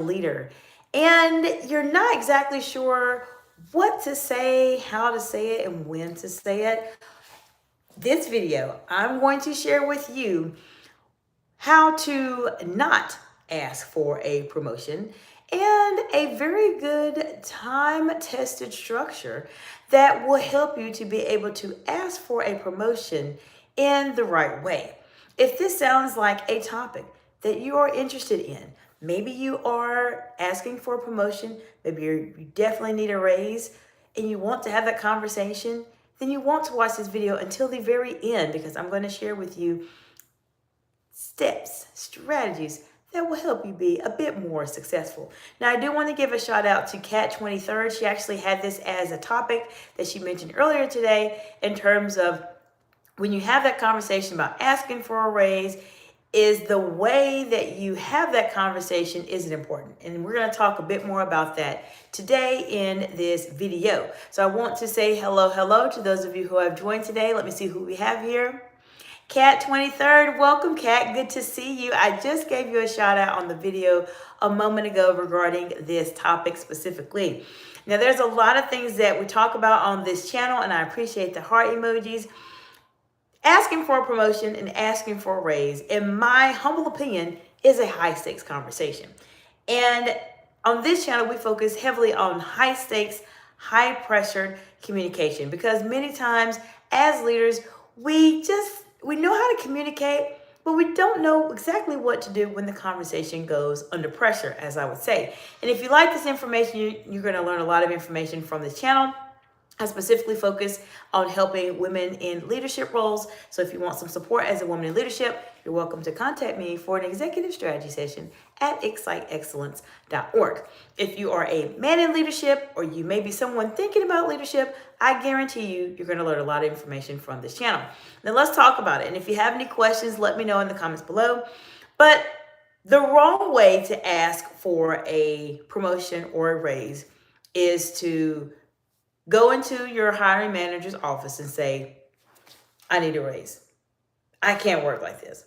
leader and you're not exactly sure what to say, how to say it, and when to say it, this video, I'm going to share with you how to not ask for a promotion and a very good time-tested structure that will help you to be able to ask for a promotion in the right way. If this sounds like a topic that you are interested in, maybe you are asking for a promotion, maybe you definitely need a raise, and you want to have that conversation, then you want to watch this video until the very end because I'm going to share with you steps, strategies that will help you be a bit more successful. Now, I do want to give a shout out to Kat 23rd. She actually had this as a topic that she mentioned earlier today in terms of when you have that conversation about asking for a raise, is the way that you have that conversation is it important? And we're going to talk a bit more about that today in this video. So I want to say hello to those of you who have joined today. Let me see who we have here. Kat 23rd, welcome Kat, good to see you. I just gave you a shout out on the video a moment ago regarding this topic specifically. Now there's a lot of things that we talk about on this channel and I appreciate the heart emojis. Asking for a promotion and asking for a raise, in my humble opinion, is a high stakes conversation. And on this channel, we focus heavily on high stakes, high pressured communication because many times as leaders, we know how to communicate, but we don't know exactly what to do when the conversation goes under pressure, as I would say. And if you like this information, you're going to learn a lot of information from this channel. I specifically focus on helping women in leadership roles. So if you want some support as a woman in leadership, you're welcome to contact me for an executive strategy session at exciteexcellence.org. If you are a man in leadership or you may be someone thinking about leadership, I guarantee you're going to learn a lot of information from this channel. Now let's talk about it. And if you have any questions, let me know in the comments below. But the wrong way to ask for a promotion or a raise is to go into your hiring manager's office and say, I need a raise. I can't work like this.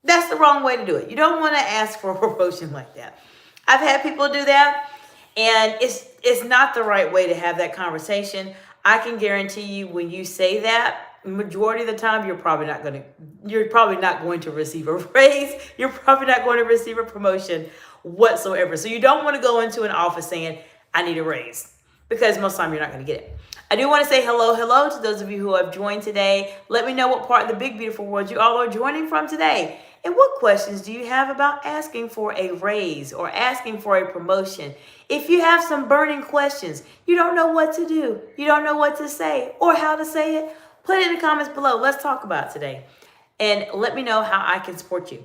That's the wrong way to do it. You don't want to ask for a promotion like that. I've had people do that, and it's not the right way to have that conversation. I can guarantee you when you say that, majority of the time, you're probably not going to receive a raise. You're probably not going to receive a promotion whatsoever. So you don't want to go into an office saying, I need a raise, because most of the time you're not going to get it. I do want to say hello to those of you who have joined today. Let me know what part of the big, beautiful world you all are joining from today. And what questions do you have about asking for a raise or asking for a promotion? If you have some burning questions, you don't know what to do, you don't know what to say or how to say it, put it in the comments below. Let's talk about it today. And let me know how I can support you.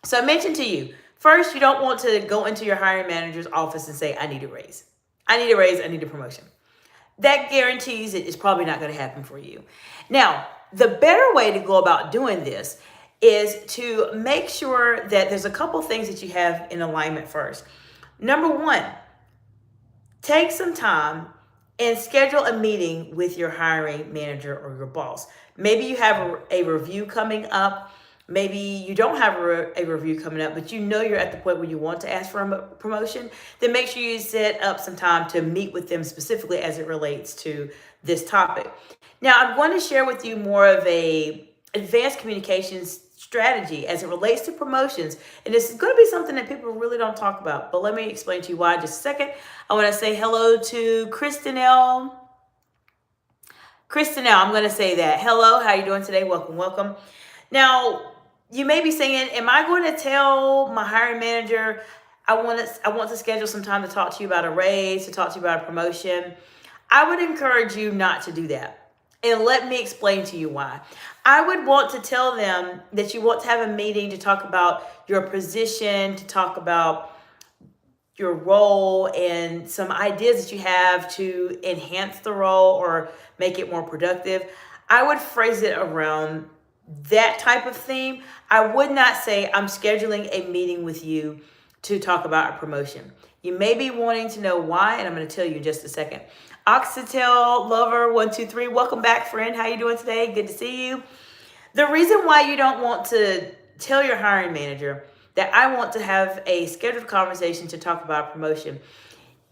So I mentioned to you, first, you don't want to go into your hiring manager's office and say, I need a raise. I need a raise, I need a promotion. That guarantees it is probably not going to happen for you. Now, the better way to go about doing this is to make sure that there's a couple things that you have in alignment first. Number one, take some time and schedule a meeting with your hiring manager or your boss. Maybe you have a review coming up. Maybe you don't have a review coming up, but you know you're at the point where you want to ask for a promotion, then make sure you set up some time to meet with them specifically as it relates to this topic. Now, I'm going to share with you more of a advanced communications strategy as it relates to promotions. And this is going to be something that people really don't talk about, but let me explain to you why in just a second. I want to say hello to Kristinelle. I'm going to say that. Hello, how are you doing today? Welcome. Now, you may be saying, am I going to tell my hiring manager I want to schedule some time to talk to you about a raise, to talk to you about a promotion? I would encourage you not to do that. And let me explain to you why. I would want to tell them that you want to have a meeting to talk about your position, to talk about your role and some ideas that you have to enhance the role or make it more productive. I would phrase it around that type of theme. I would not say I'm scheduling a meeting with you to talk about a promotion. You may be wanting to know why, and I'm going to tell you in just a second. Oxytel Lover 123, welcome back, friend. How you doing today? Good to see you. The reason why you don't want to tell your hiring manager that I want to have a scheduled conversation to talk about promotion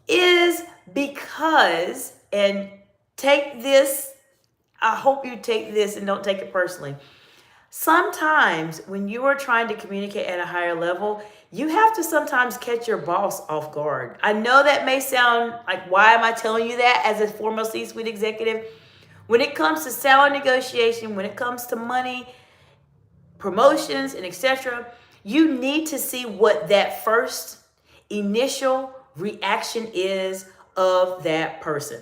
is because, and take this, I hope you take this and don't take it personally. Sometimes when you are trying to communicate at a higher level, you have to sometimes catch your boss off guard. I know that may sound like, why am I telling you that as a former C-suite executive? When it comes to salary negotiation, when it comes to money, promotions, and etc., you need to see what that first initial reaction is of that person.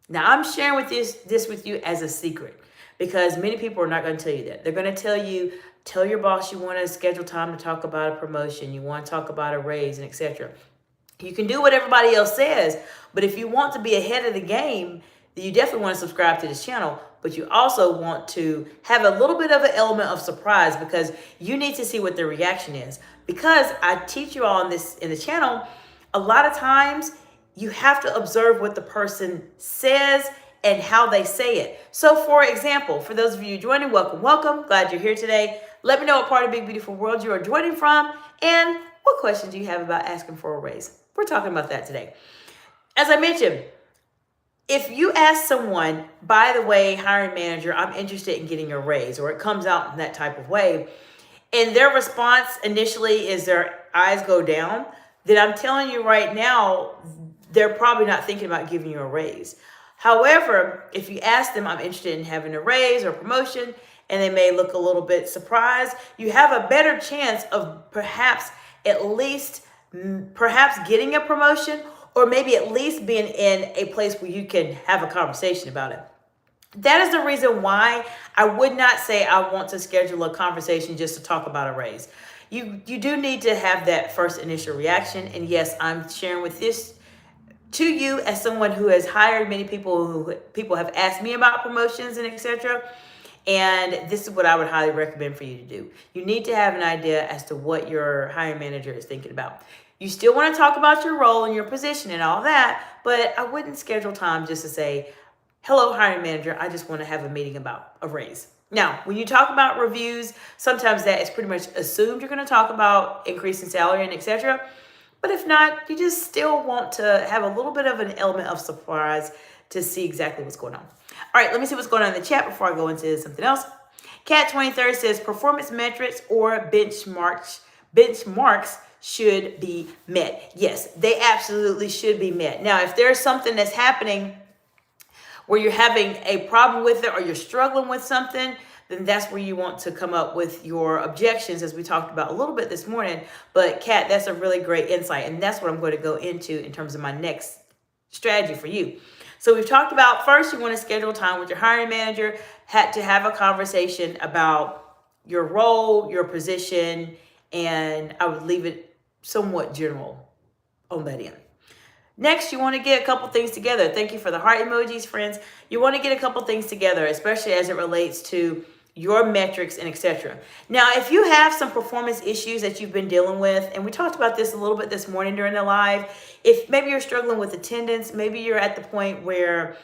Now, I'm sharing with this with you as a secret because many people are not going to tell you that. They're going to tell you, tell your boss you want to schedule time to talk about a promotion, you want to talk about a raise, and etc. You can do what everybody else says, but if you want to be ahead of the game, then you definitely want to subscribe to this channel, but you also want to have a little bit of an element of surprise because you need to see what their reaction is. Because I teach you all in the channel, a lot of times you have to observe what the person says and how they say it. So for example, for those of you joining, welcome, welcome. Glad you're here today. Let me know what part of Big Beautiful World you are joining from and what questions do you have about asking for a raise. We're talking about that today. As I mentioned, if you ask someone, by the way, hiring manager, I'm interested in getting a raise, or it comes out in that type of way, and their response initially is their eyes go down, then I'm telling you right now, they're probably not thinking about giving you a raise. However, if you ask them, I'm interested in having a raise or promotion, and they may look a little bit surprised, you have a better chance of perhaps getting a promotion, or maybe at least being in a place where you can have a conversation about it. That is the reason why I would not say I want to schedule a conversation just to talk about a raise. You do need to have that first initial reaction. And yes, I'm sharing with this to you as someone who has hired many people, who people have asked me about promotions and etc. And this is what I would highly recommend for you to do. You need to have an idea as to what your hiring manager is thinking about. You still want to talk about your role and your position and all that, but I wouldn't schedule time just to say, hello, hiring manager, I just want to have a meeting about a raise. Now, when you talk about reviews, sometimes that is pretty much assumed you're going to talk about increasing salary and etc. But if not, you just still want to have a little bit of an element of surprise to see exactly what's going on. All right, let me see what's going on in the chat before I go into something else. Cat23 says performance metrics or benchmarks should be met. Yes, they absolutely should be met. Now, if there's something that's happening where you're having a problem with it or you're struggling with something, then that's where you want to come up with your objections, as we talked about a little bit this morning. But Kat, that's a really great insight, and that's what I'm going to go into in terms of my next strategy for you. So we've talked about, first, you want to schedule time with your hiring manager, had to have a conversation about your role, your position, and I would leave it somewhat general on that end. Next, you want to get a couple things together. Thank you for the heart emojis, friends. You want to get a couple things together, especially as it relates to your metrics and etc. Now, if you have some performance issues that you've been dealing with, and we talked about this a little bit this morning during the live, if maybe you're struggling with attendance, maybe you're at the point where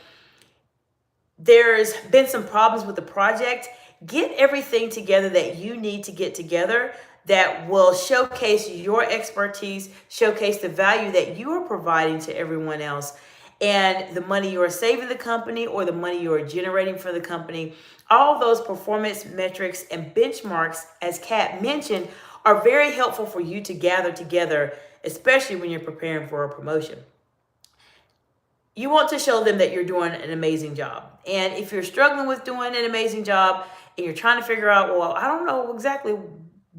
there's been some problems with the project, get everything together that you need to get together that will showcase your expertise, showcase the value that you are providing to everyone else, and the money you are saving the company or the money you are generating for the company. All those performance metrics and benchmarks, as Kat mentioned, are very helpful for you to gather together, especially when you're preparing for a promotion. You want to show them that you're doing an amazing job. And if you're struggling with doing an amazing job and you're trying to figure out, well, I don't know exactly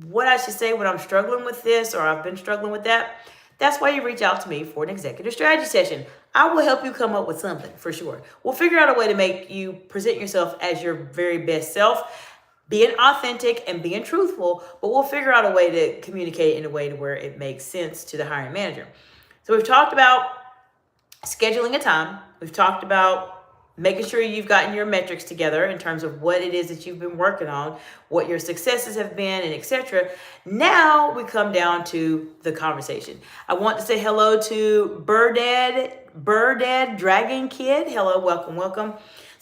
what I should say when I'm struggling with this, or I've been struggling with that, that's why you reach out to me for an executive strategy session. I will help you come up with something for sure. We'll figure out a way to make you present yourself as your very best self, being authentic and being truthful, but we'll figure out a way to communicate in a way to where it makes sense to the hiring manager. So we've talked about scheduling a time. We've talked about making sure you've gotten your metrics together in terms of what it is that you've been working on, what your successes have been, and etc. Now we come down to the conversation. I want to say hello to Birdad Dragon Kid. Hello, welcome, welcome.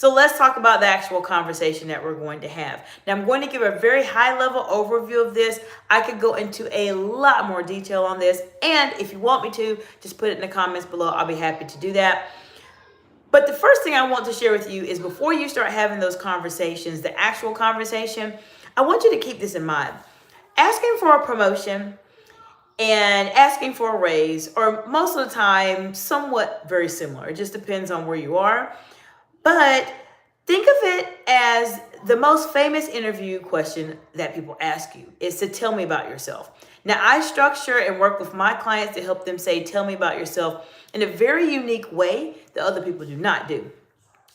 So let's talk about the actual conversation that we're going to have. Now, I'm going to give a very high level overview of this. I could go into a lot more detail on this. And if you want me to, just put it in the comments below. I'll be happy to do that. But the first thing I want to share with you is before you start having those conversations, the actual conversation, I want you to keep this in mind. Asking for a promotion and asking for a raise are most of the time somewhat very similar. It just depends on where you are. But think of it as the most famous interview question that people ask you is to tell me about yourself. Now, I structure and work with my clients to help them say, tell me about yourself in a very unique way that other people do not do.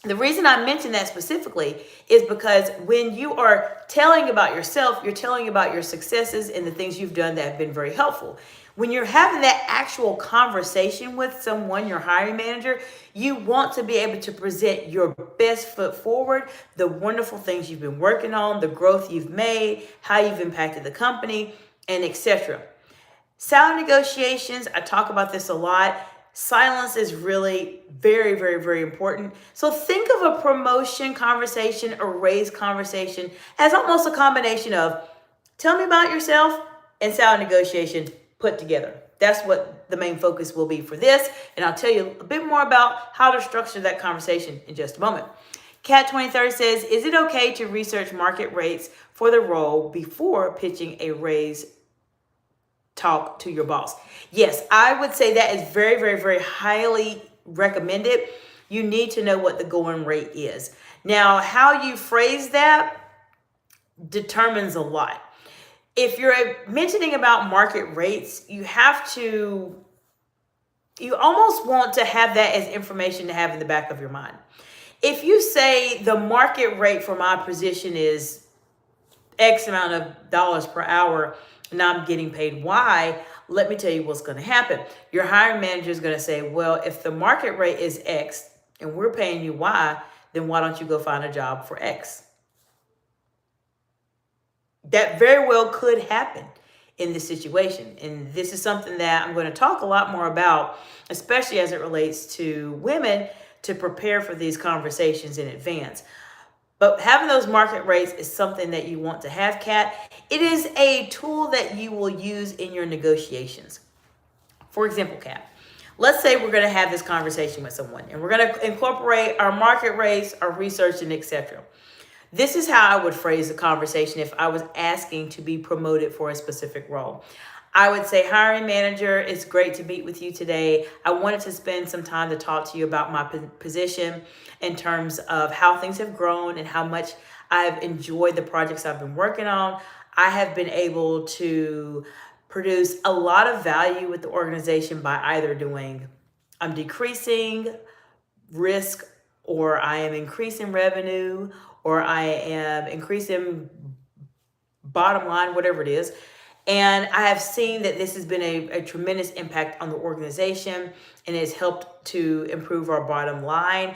The reason I mention that specifically is because when you are telling about yourself, you're telling about your successes and the things you've done that have been very helpful. When you're having that actual conversation with someone, your hiring manager, you want to be able to present your best foot forward, the wonderful things you've been working on, the growth you've made, how you've impacted the company, and etc. Salary negotiations, I talk about this a lot. Silence is really very, very, very important. So think of a promotion conversation, a raise conversation as almost a combination of tell me about yourself and salary negotiation put together. That's what the main focus will be for this. And I'll tell you a bit more about how to structure that conversation in just a moment. Cat 2030 says, is it okay to research market rates for the role before pitching a raise talk to your boss? Yes, I would say that is very, very, very highly recommended. You need to know what the going rate is. Now, how you phrase that determines a lot. If you're mentioning about market rates, you almost want to have that as information to have in the back of your mind. If you say the market rate for my position is X amount of dollars per hour, and I'm getting paid Y, let me tell you what's going to happen. Your hiring manager is going to say, well, if the market rate is X and we're paying you Y, then why don't you go find a job for X? That very well could happen in this situation. And this is something that I'm going to talk a lot more about, especially as it relates to women, to prepare for these conversations in advance. But having those market rates is something that you want to have, Kat. It is a tool that you will use in your negotiations. For example, Kat, let's say we're going to have this conversation with someone and we're going to incorporate our market rates, our research, and etc. This is how I would phrase the conversation if I was asking to be promoted for a specific role. I would say, hiring manager, it's great to meet with you today. I wanted to spend some time to talk to you about my position in terms of how things have grown and how much I've enjoyed the projects I've been working on. I have been able to produce a lot of value with the organization by either I'm decreasing risk, or I am increasing revenue, or I am increasing bottom line, whatever it is. And I have seen that this has been a tremendous impact on the organization and has helped to improve our bottom line.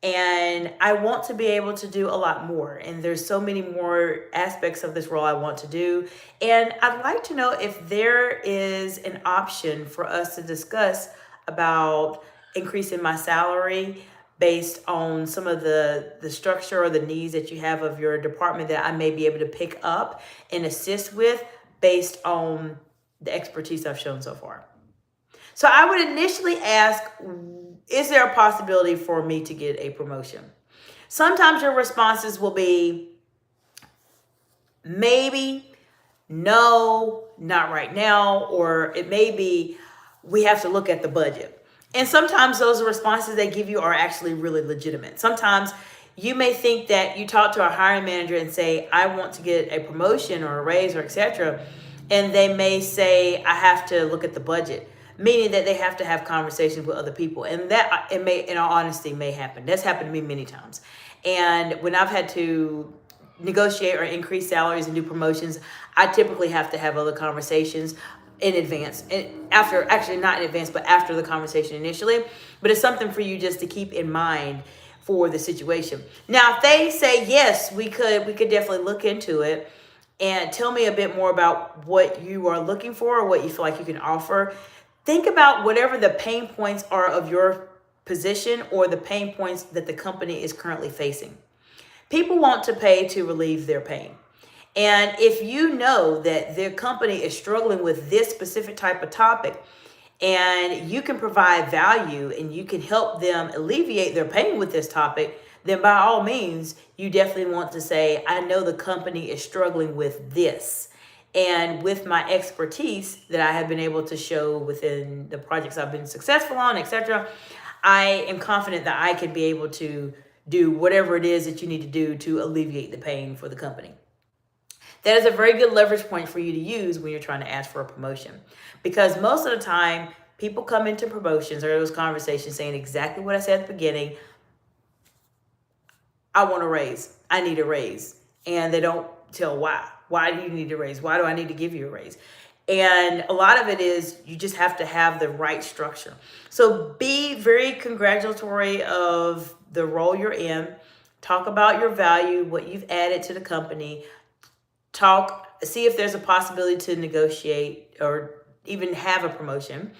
And I want to be able to do a lot more. And there's so many more aspects of this role I want to do. And I'd like to know if there is an option for us to discuss about increasing my salary based on some of the structure or the needs that you have of your department that I may be able to pick up and assist with based on the expertise I've shown so far. So I would initially ask, is there a possibility for me to get a promotion? Sometimes your responses will be maybe, no, not right now, or it may be, we have to look at the budget. And sometimes those responses they give you are actually really legitimate. Sometimes you may think that you talk to a hiring manager and say, I want to get a promotion or a raise or etc. And they may say, I have to look at the budget, meaning that they have to have conversations with other people. And that, it may, in all honesty, may happen. That's happened to me many times. And when I've had to negotiate or increase salaries and do promotions, I typically have to have other conversations in advance, and after, actually not in advance, but after the conversation initially. But it's something for you just to keep in mind for the situation. Now, if they say, yes, we could definitely look into it and tell me a bit more about what you are looking for or what you feel like you can offer. Think about whatever the pain points are of your position or the pain points that the company is currently facing. People want to pay to relieve their pain. And if you know that their company is struggling with this specific type of topic, and you can provide value and you can help them alleviate their pain with this topic, then by all means, you definitely want to say, I know the company is struggling with this. And with my expertise that I have been able to show within the projects I've been successful on, etc., I am confident that I can be able to do whatever it is that you need to do to alleviate the pain for the company. That is a very good leverage point for you to use when you're trying to ask for a promotion. Because most of the time, people come into promotions or those conversations saying exactly what I said at the beginning. I want a raise. I need a raise. And they don't tell why. Why do you need a raise? Why do I need to give you a raise? And a lot of it is you just have to have the right structure. So be very congratulatory of the role you're in. Talk about your value, what you've added to the company. See if there's a possibility to negotiate or even have a promotion.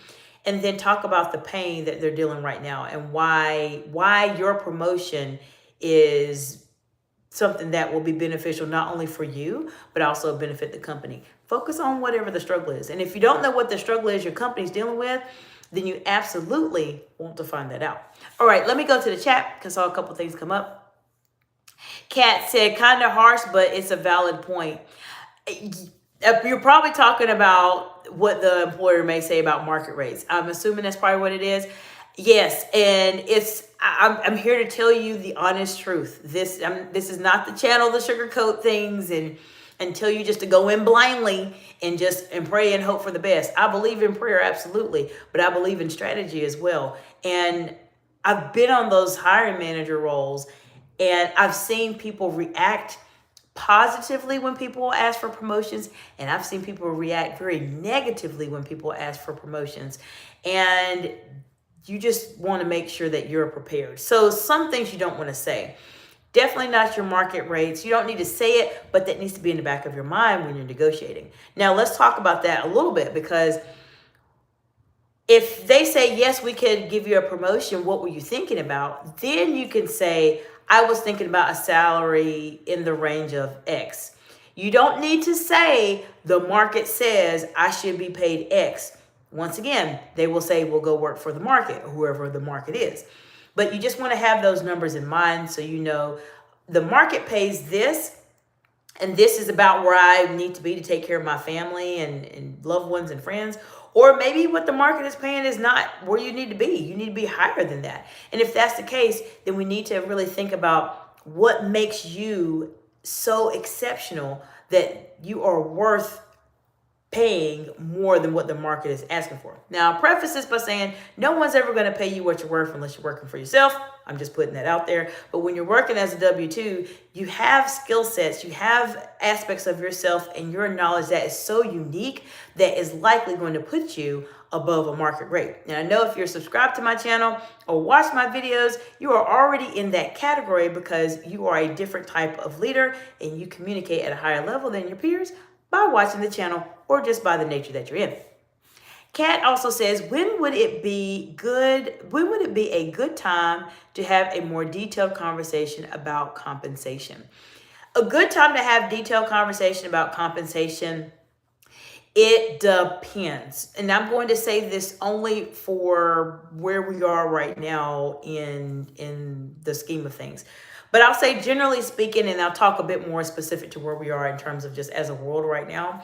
And then talk about the pain that they're dealing right now and why your promotion is something that will be beneficial not only for you, but also benefit the company. Focus on whatever the struggle is. And if you don't know what the struggle is your company's dealing with, then you absolutely want to find that out. All right, let me go to the chat because I saw a couple things come up. Kat said, kind of harsh, but it's a valid point. You're probably talking about what the employer may say about market rates. I'm assuming that's probably what it is. Yes, and I'm here to tell you the honest truth. This is not the channel to sugarcoat things and tell you just to go in blindly and pray and hope for the best. I believe in prayer, absolutely, but I believe in strategy as well. And I've been on those hiring manager roles, and I've seen people react positively when people ask for promotions, and I've seen people react very negatively when people ask for promotions. And you just want to make sure that you're prepared. So some things you don't want to say. Definitely not your market rates. You don't need to say it, but that needs to be in the back of your mind when you're negotiating. Now, let's talk about that a little bit, because if they say, yes, we could give you a promotion, what were you thinking about? Then you can say, I was thinking about a salary in the range of X. You don't need to say the market says I should be paid X. Once again, they will say, we'll go work for the market, whoever the market is. But you just want to have those numbers in mind so you know the market pays this, and this is about where I need to be to take care of my family and loved ones and friends. Or maybe what the market is paying is not where you need to be. You need to be higher than that. And if that's the case, then we need to really think about what makes you so exceptional that you are worth paying more than what the market is asking for. Now, I'll preface this by saying no one's ever going to pay you what you're worth unless you're working for yourself. I'm just putting that out there. But when you're working as a W-2, you have skill sets, you have aspects of yourself and your knowledge that is so unique that is likely going to put you above a market rate. And I know if you're subscribed to my channel or watch my videos, you are already in that category because you are a different type of leader and you communicate at a higher level than your peers by watching the channel or just by the nature that you're in. Kat also says, when would it be a good time to have a more detailed conversation about compensation? A good time to have detailed conversation about compensation, it depends. And I'm going to say this only for where we are right now in the scheme of things. But I'll say generally speaking, and I'll talk a bit more specific to where we are in terms of just as a world right now.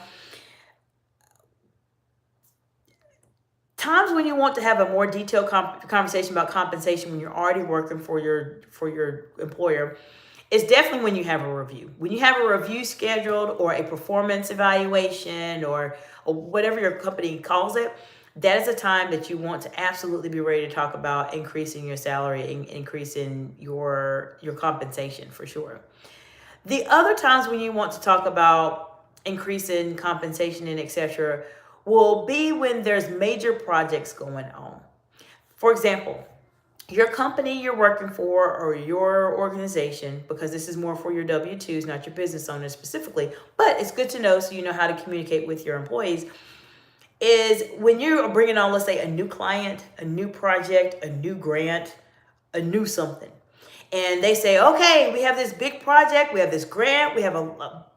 Times when you want to have a more detailed conversation about compensation when you're already working for your employer is definitely when you have a review. When you have a review scheduled or a performance evaluation or whatever your company calls it, that is a time that you want to absolutely be ready to talk about increasing your salary and increasing your compensation for sure. The other times when you want to talk about increasing compensation and etc. will be when there's major projects going on. For example, your company you're working for or your organization, because this is more for your W-2s, not your business owners specifically, but it's good to know so you know how to communicate with your employees. is when you are bringing on, let's say, a new client, a new project, a new grant, a new something. And they say, okay, we have this big project, we have this grant, we have a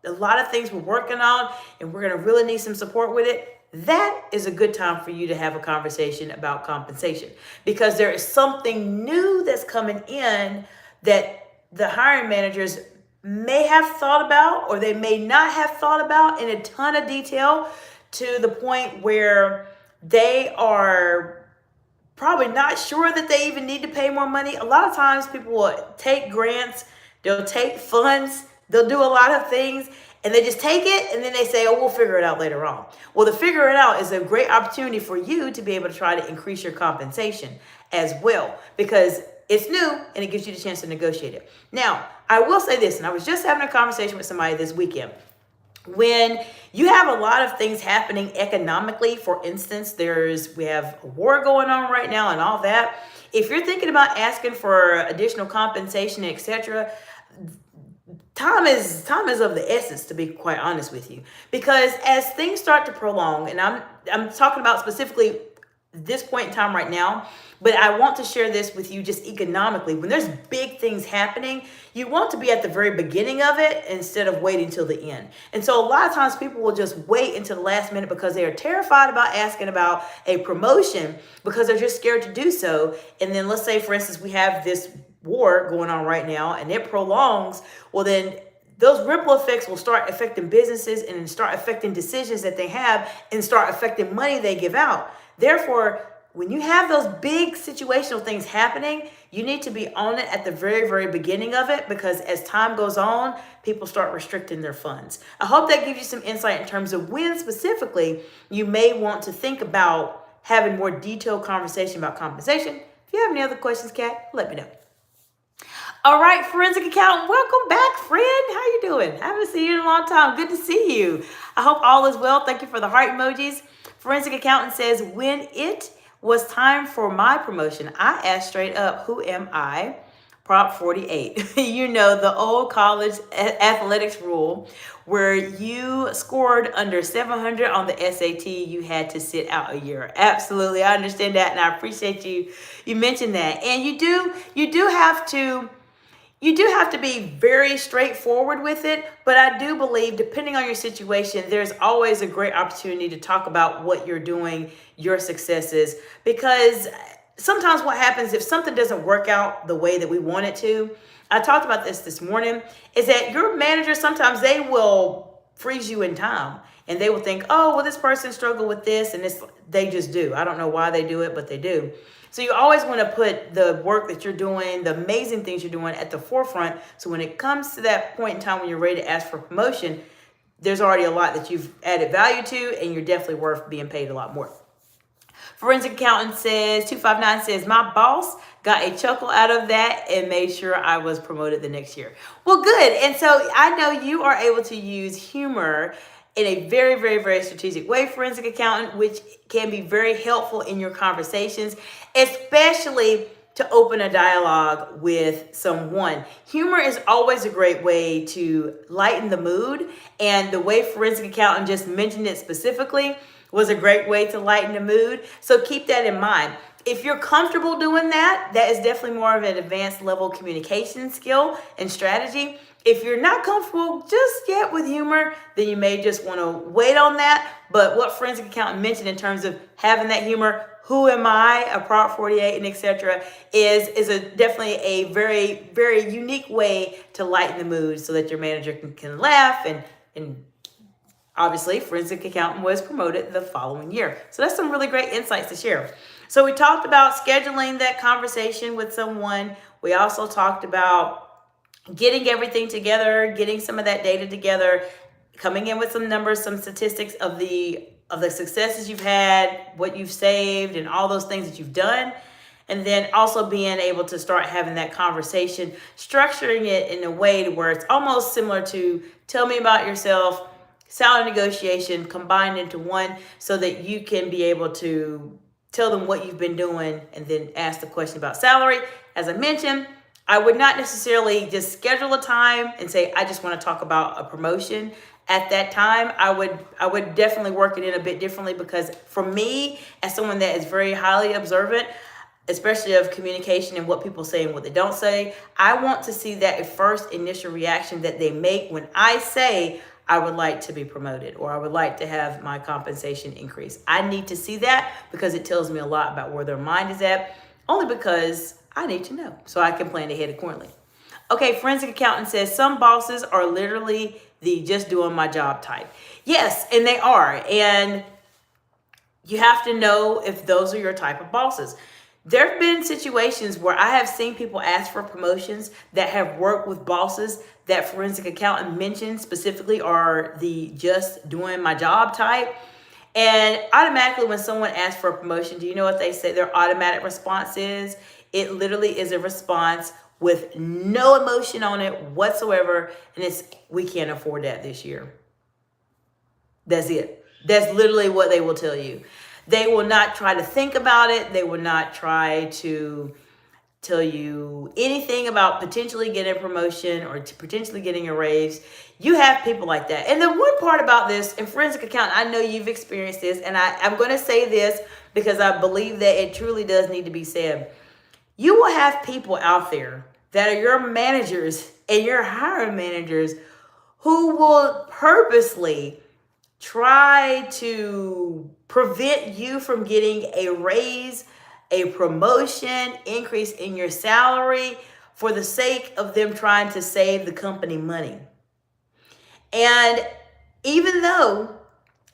lot of things we're working on, and we're going to really need some support with it. That is a good time for you to have a conversation about compensation, because there is something new that's coming in that the hiring managers may have thought about, or they may not have thought about in a ton of detail, to the point where they are probably not sure that they even need to pay more money. A lot of times people will take grants, they'll take funds, they'll do a lot of things, and they just take it and then they say, oh, we'll figure it out later on. Well, the figure it out is a great opportunity for you to be able to try to increase your compensation as well, because it's new and it gives you the chance to negotiate it. Now, I will say this, and I was just having a conversation with somebody this weekend. When you have a lot of things happening economically, for instance, we have a war going on right now and all that. If you're thinking about asking for additional compensation, etc., time is of the essence, to be quite honest with you, because as things start to prolong, and I'm talking about specifically this point in time right now, but I want to share this with you just economically. When there's big things happening, you want to be at the very beginning of it instead of waiting till the end. And so a lot of times people will just wait until the last minute because they are terrified about asking about a promotion, because they're just scared to do so. And then let's say, for instance, we have this war going on right now and it prolongs. Well, then those ripple effects will start affecting businesses and start affecting decisions that they have and start affecting money they give out. Therefore, when you have those big situational things happening, you need to be on it at the very, very beginning of it, because as time goes on, people start restricting their funds. I hope that gives you some insight in terms of when specifically you may want to think about having more detailed conversation about compensation. If you have any other questions, Kat, let me know. All right, Forensic Accountant, welcome back, friend. How you doing? I haven't seen you in a long time. Good to see you. I hope all is well. Thank you for the heart emojis. Forensic Accountant says, when it was time for my promotion, I asked straight up, who am I? Prop 48. You know, the old college athletics rule where you scored under 700 on the SAT, you had to sit out a year. Absolutely. I understand that. And I appreciate you mentioned that. And you do have to be very straightforward with it, but I do believe, depending on your situation, there's always a great opportunity to talk about what you're doing, your successes, because sometimes what happens if something doesn't work out the way that we want it to, I talked about this morning, is that your manager, sometimes they will freeze you in time and they will think, oh, well, this person struggled with this, and they just do. I don't know why they do it, but they do. So you always want to put the work that you're doing, the amazing things you're doing, at the forefront. So when it comes to that point in time when you're ready to ask for promotion, there's already a lot that you've added value to, and you're definitely worth being paid a lot more. Forensic Accountant says, 259 says, my boss got a chuckle out of that and made sure I was promoted the next year. Well, good. And so I know you are able to use humor in a very, very, very strategic way, Forensic Accountant, which can be very helpful in your conversations, especially to open a dialogue with someone. Humor is always a great way to lighten the mood, and the way Forensic Accountant just mentioned it specifically was a great way to lighten the mood. So keep that in mind. If you're comfortable doing that, that is definitely more of an advanced level communication skill and strategy. If you're not comfortable just yet with humor, then you may just want to wait on that. But what Forensic Accountant mentioned in terms of having that humor, who am I, a Prop 48, and etc., is definitely a very, very unique way to lighten the mood so that your manager can laugh. And obviously, Forensic Accountant was promoted the following year. So that's some really great insights to share. So we talked about scheduling that conversation with someone. We also talked about getting everything together, getting some of that data together, coming in with some numbers, some statistics of the successes you've had, what you've saved, and all those things that you've done. And then also being able to start having that conversation, structuring it in a way to where it's almost similar to tell me about yourself, salary negotiation combined into one, so that you can be able to tell them what you've been doing and then ask the question about salary. As I mentioned, I would not necessarily just schedule a time and say, I just want to talk about a promotion at that time. I would definitely work it in a bit differently, because for me, as someone that is very highly observant, especially of communication and what people say and what they don't say, I want to see that first initial reaction that they make when I say I would like to be promoted or I would like to have my compensation increase. I need to see that because it tells me a lot about where their mind is at, only because I need to know so I can plan ahead accordingly. Okay, Forensic Accountant says some bosses are literally the just doing my job type. Yes, and they are. And you have to know if those are your type of bosses. There have been situations where I have seen people ask for promotions that have worked with bosses that Forensic Accountant mentioned specifically are the just doing my job type. And automatically when someone asks for a promotion, do you know what they say their automatic response is? It literally is a response with no emotion on it whatsoever. And it's, we can't afford that this year. That's it. That's literally what they will tell you. They will not try to think about it. They will not try to tell you anything about potentially getting a promotion or potentially getting a raise. You have people like that. And the one part about this, in Forensic Accountant, I know you've experienced this, and I'm going to say this because I believe that it truly does need to be said. You will have people out there that are your managers and your hiring managers who will purposely try to prevent you from getting a raise, a promotion, increase in your salary for the sake of them trying to save the company money. And even though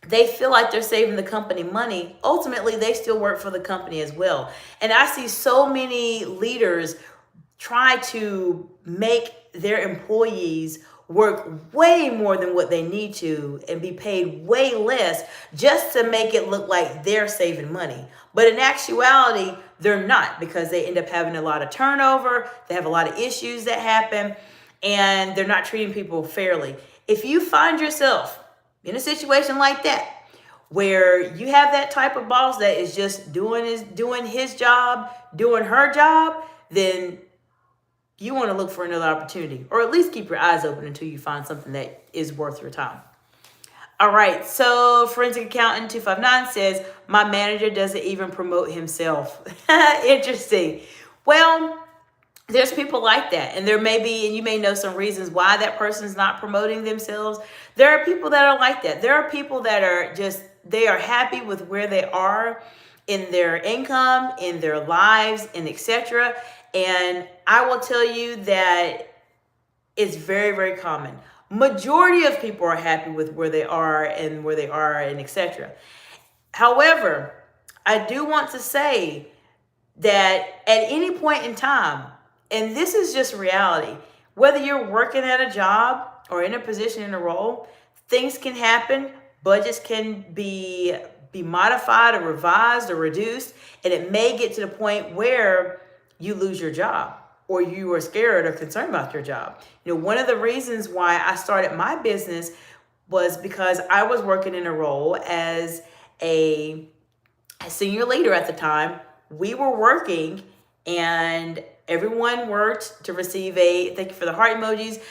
they feel like they're saving the company money, ultimately they still work for the company as well. And I see so many leaders try to make their employees work way more than what they need to and be paid way less just to make it look like they're saving money. But in actuality, they're not, because they end up having a lot of turnover. They have a lot of issues that happen, and they're not treating people fairly. If you find yourself in a situation like that, where you have that type of boss that is just doing his job, doing her job, then you want to look for another opportunity, or at least keep your eyes open until you find something that is worth your time. All right, so Forensic Accountant 259 says, my manager doesn't even promote himself. Interesting. Well, there's people like that, and there may be, and you may know some reasons why that person's not promoting themselves. There are people that are like that. There are people that are just, they are happy with where they are in their income, in their lives, and etc. And I will tell you that it's very, very common. Majority of people are happy with where they are and etc. However, I do want to say that at any point in time, and this is just reality, whether you're working at a job or in a position, in a role, things can happen. Budgets can be modified or revised or reduced, and it may get to the point where you lose your job or you are scared or concerned about your job. You know, one of the reasons why I started my business was because I was working in a role as a senior leader at the time. We were working and everyone worked to receive thank you for the heart emojis,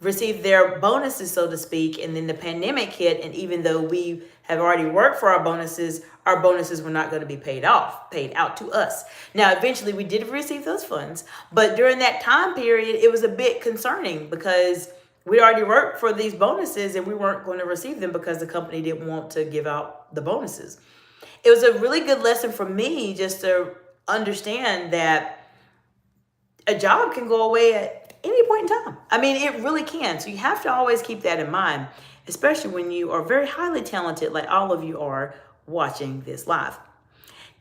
receive their bonuses, so to speak. And then the pandemic hit. And even though we have already worked for our bonuses were not going to be paid out to us. Now, eventually we did receive those funds, but during that time period, it was a bit concerning because we already worked for these bonuses and we weren't going to receive them because the company didn't want to give out the bonuses. It was a really good lesson for me just to understand that a job can go away at any point in time. I mean, it really can. So you have to always keep that in mind, especially when you are very highly talented, like all of you are watching this live.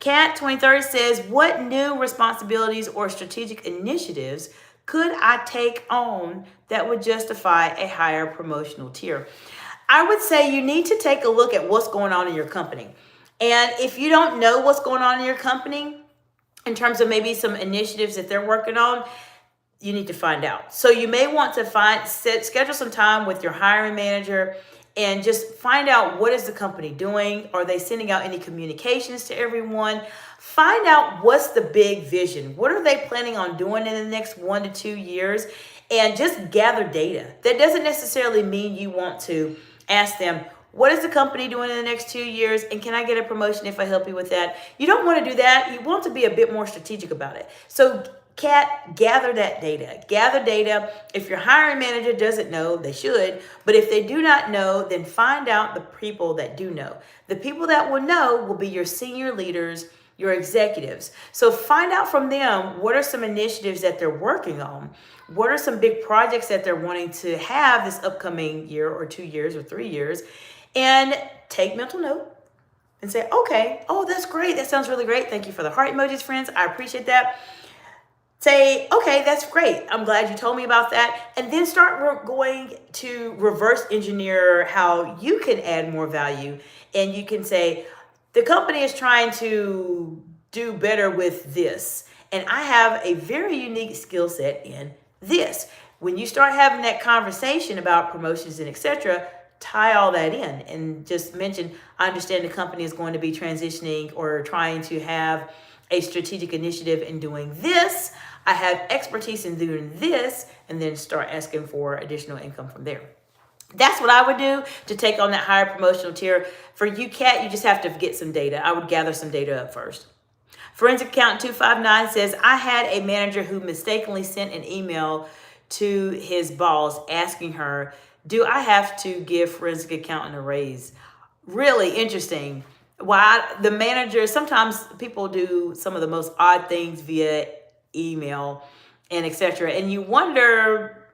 Cat 2030 says, what new responsibilities or strategic initiatives could I take on that would justify a higher promotional tier? I would say you need to take a look at what's going on in your company. And if you don't know what's going on in your company, in terms of maybe some initiatives that they're working on, you need to find out. So you may want to schedule some time with your hiring manager and just find out, what is the company doing? Are they sending out any communications to everyone? Find out what's the big vision. What are they planning on doing in the next 1 to 2 years? And just gather data. That doesn't necessarily mean you want to ask them, what is the company doing in the next 2 years? And can I get a promotion if I help you with that? You don't want to do that. You want to be a bit more strategic about it. So Kat, gather that data. Gather data. If your hiring manager doesn't know, they should. But if they do not know, then find out the people that do know. The people that will know will be your senior leaders, your executives. So find out from them, what are some initiatives that they're working on? What are some big projects that they're wanting to have this upcoming year or 2 years or 3 years? And take mental note and say, okay, oh, that's great. That sounds really great. Thank you for the heart emojis, friends. I appreciate that. Say, okay, that's great. I'm glad you told me about that. And then start going to reverse engineer how you can add more value. And you can say, the company is trying to do better with this. And I have a very unique skill set in this. When you start having that conversation about promotions and etc., tie all that in and just mention, I understand the company is going to be transitioning or trying to have a strategic initiative in doing this. I have expertise in doing this, and then start asking for additional income from there. That's what I would do to take on that higher promotional tier. For you, Kat, you just have to get some data. I would gather some data up first. Forensic Accountant 259 says, I had a manager who mistakenly sent an email to his boss asking her, do I have to give Forensic Accountant a raise? Really interesting. Why the manager, sometimes people do some of the most odd things via email and etc. And you wonder,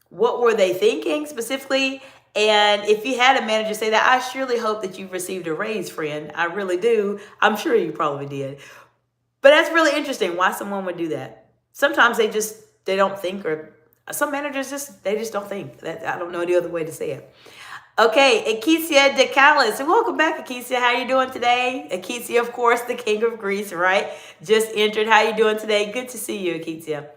what were they thinking specifically? And if you had a manager say that, I surely hope that you've received a raise, friend. I really do. I'm sure you probably did. But that's really interesting why someone would do that. Sometimes they don't think, or some managers just don't think. That I don't know any other way to say it. Okay, Akesia DeCalis. Welcome back, Akesia. How you doing today? Akesia, of course, the king of Greece, right? Just entered. How you doing today? Good to see you, Akesia.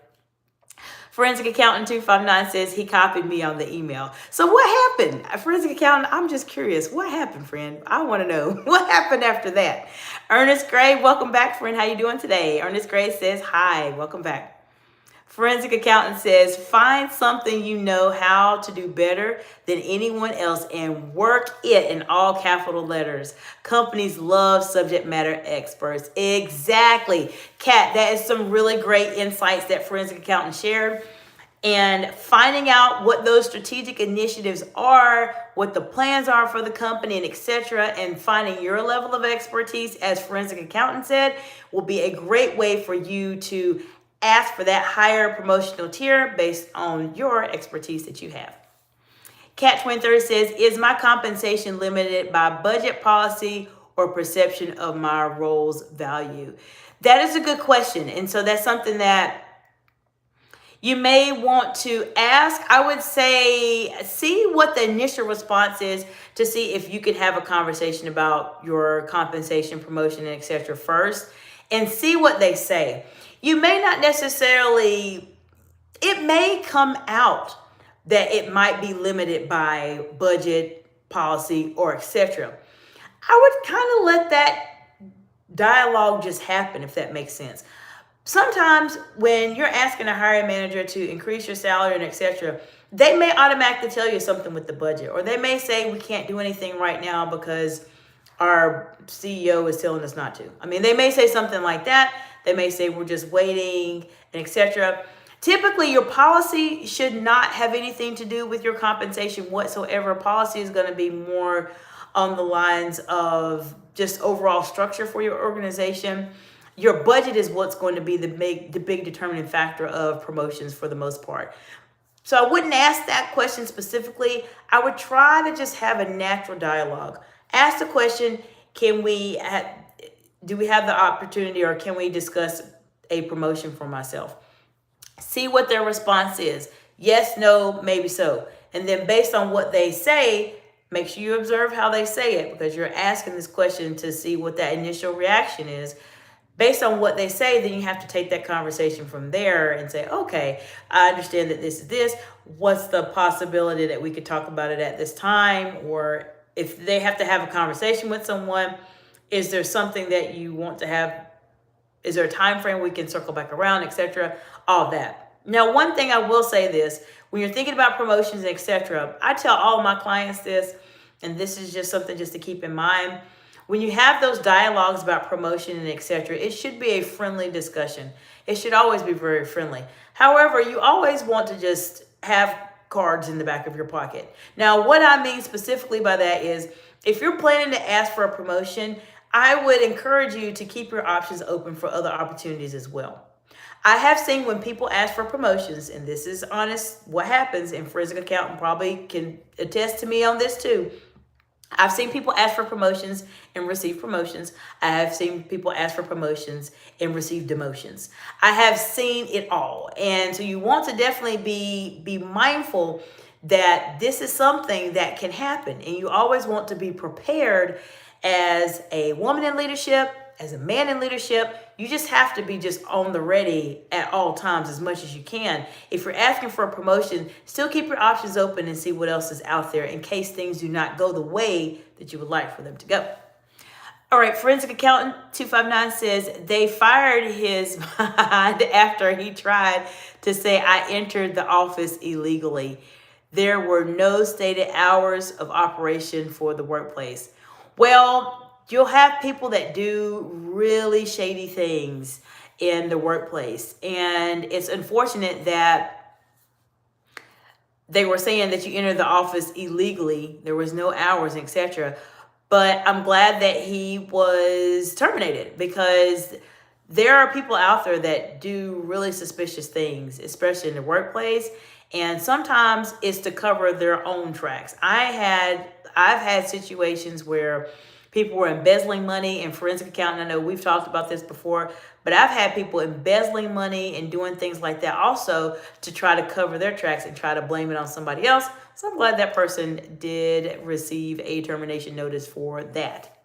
Forensic Accountant 259 says he copied me on the email. So what happened? Forensic Accountant, I'm just curious. What happened, friend? I want to know. What happened after that? Ernest Gray, welcome back, friend. How you doing today? Ernest Gray says, hi, welcome back. Forensic Accountant says, find something you know how to do better than anyone else and work it, in all capital letters. Companies love subject matter experts. Exactly. Kat, that is some really great insights that Forensic Accountant shared. And finding out what those strategic initiatives are, what the plans are for the company, and etc., and finding your level of expertise, as Forensic Accountant said, will be a great way for you to ask for that higher promotional tier based on your expertise that you have. Cat Twin 30 says, is my compensation limited by budget policy or perception of my role's value? That is a good question. And so that's something that you may want to ask. I would say, see what the initial response is to see if you could have a conversation about your compensation, promotion, and etc. first, and see what they say. You may not necessarily, it may come out that it might be limited by budget, policy, or etc. I would kind of let that dialogue just happen, if that makes sense. Sometimes when you're asking a hiring manager to increase your salary and etc., they may automatically tell you something with the budget, or they may say we can't do anything right now because our CEO is telling us not to. I mean, they may say something like that. They may say we're just waiting and etc. Typically, your policy should not have anything to do with your compensation whatsoever. Policy is going to be more on the lines of just overall structure for your organization. Your budget is what's going to be the big determining factor of promotions for the most part. So I wouldn't ask that question specifically. I would try to just have a natural dialogue. Ask the question, do we have the opportunity, or can we discuss a promotion for myself? See what their response is. Yes, no, maybe so. And then based on what they say, make sure you observe how they say it, because you're asking this question to see what that initial reaction is. Based on what they say, then you have to take that conversation from there and say, okay, I understand that this is this. What's the possibility that we could talk about it at this time? Or if they have to have a conversation with someone, is there something that you want to have? Is there a time frame we can circle back around, etc.? All that. Now, one thing I will say this, when you're thinking about promotions, etc., I tell all my clients this, and this is just something just to keep in mind. When you have those dialogues about promotion and etc., it should be a friendly discussion. It should always be very friendly. However, you always want to just have cards in the back of your pocket. Now, what I mean specifically by that is, if you're planning to ask for a promotion, I would encourage you to keep your options open for other opportunities as well. I have seen when people ask for promotions, and this is honest what happens, and Forensic Accountant probably can attest to me on this too. I've seen people ask for promotions and receive promotions. I have seen people ask for promotions and receive demotions. I have seen it all. And so you want to definitely be mindful that this is something that can happen. And you always want to be prepared as a woman in leadership, as a man in leadership. You just have to be just on the ready at all times as much as you can. If you're asking for a promotion, still keep your options open and see what else is out there in case things do not go the way that you would like for them to go. All right, Forensic Accountant 259 says they fired his mind after he tried to say, I entered the office illegally. There were no stated hours of operation for the workplace. Well, you'll have people that do really shady things in the workplace. And it's unfortunate that they were saying that you entered the office illegally. There was no hours, etc. But I'm glad that he was terminated, because there are people out there that do really suspicious things, especially in the workplace. And sometimes it's to cover their own tracks. I've had situations where people were embezzling money, and Forensic Accountant, I know we've talked about this before, but I've had people embezzling money and doing things like that also to try to cover their tracks and try to blame it on somebody else. So I'm glad that person did receive a termination notice for that.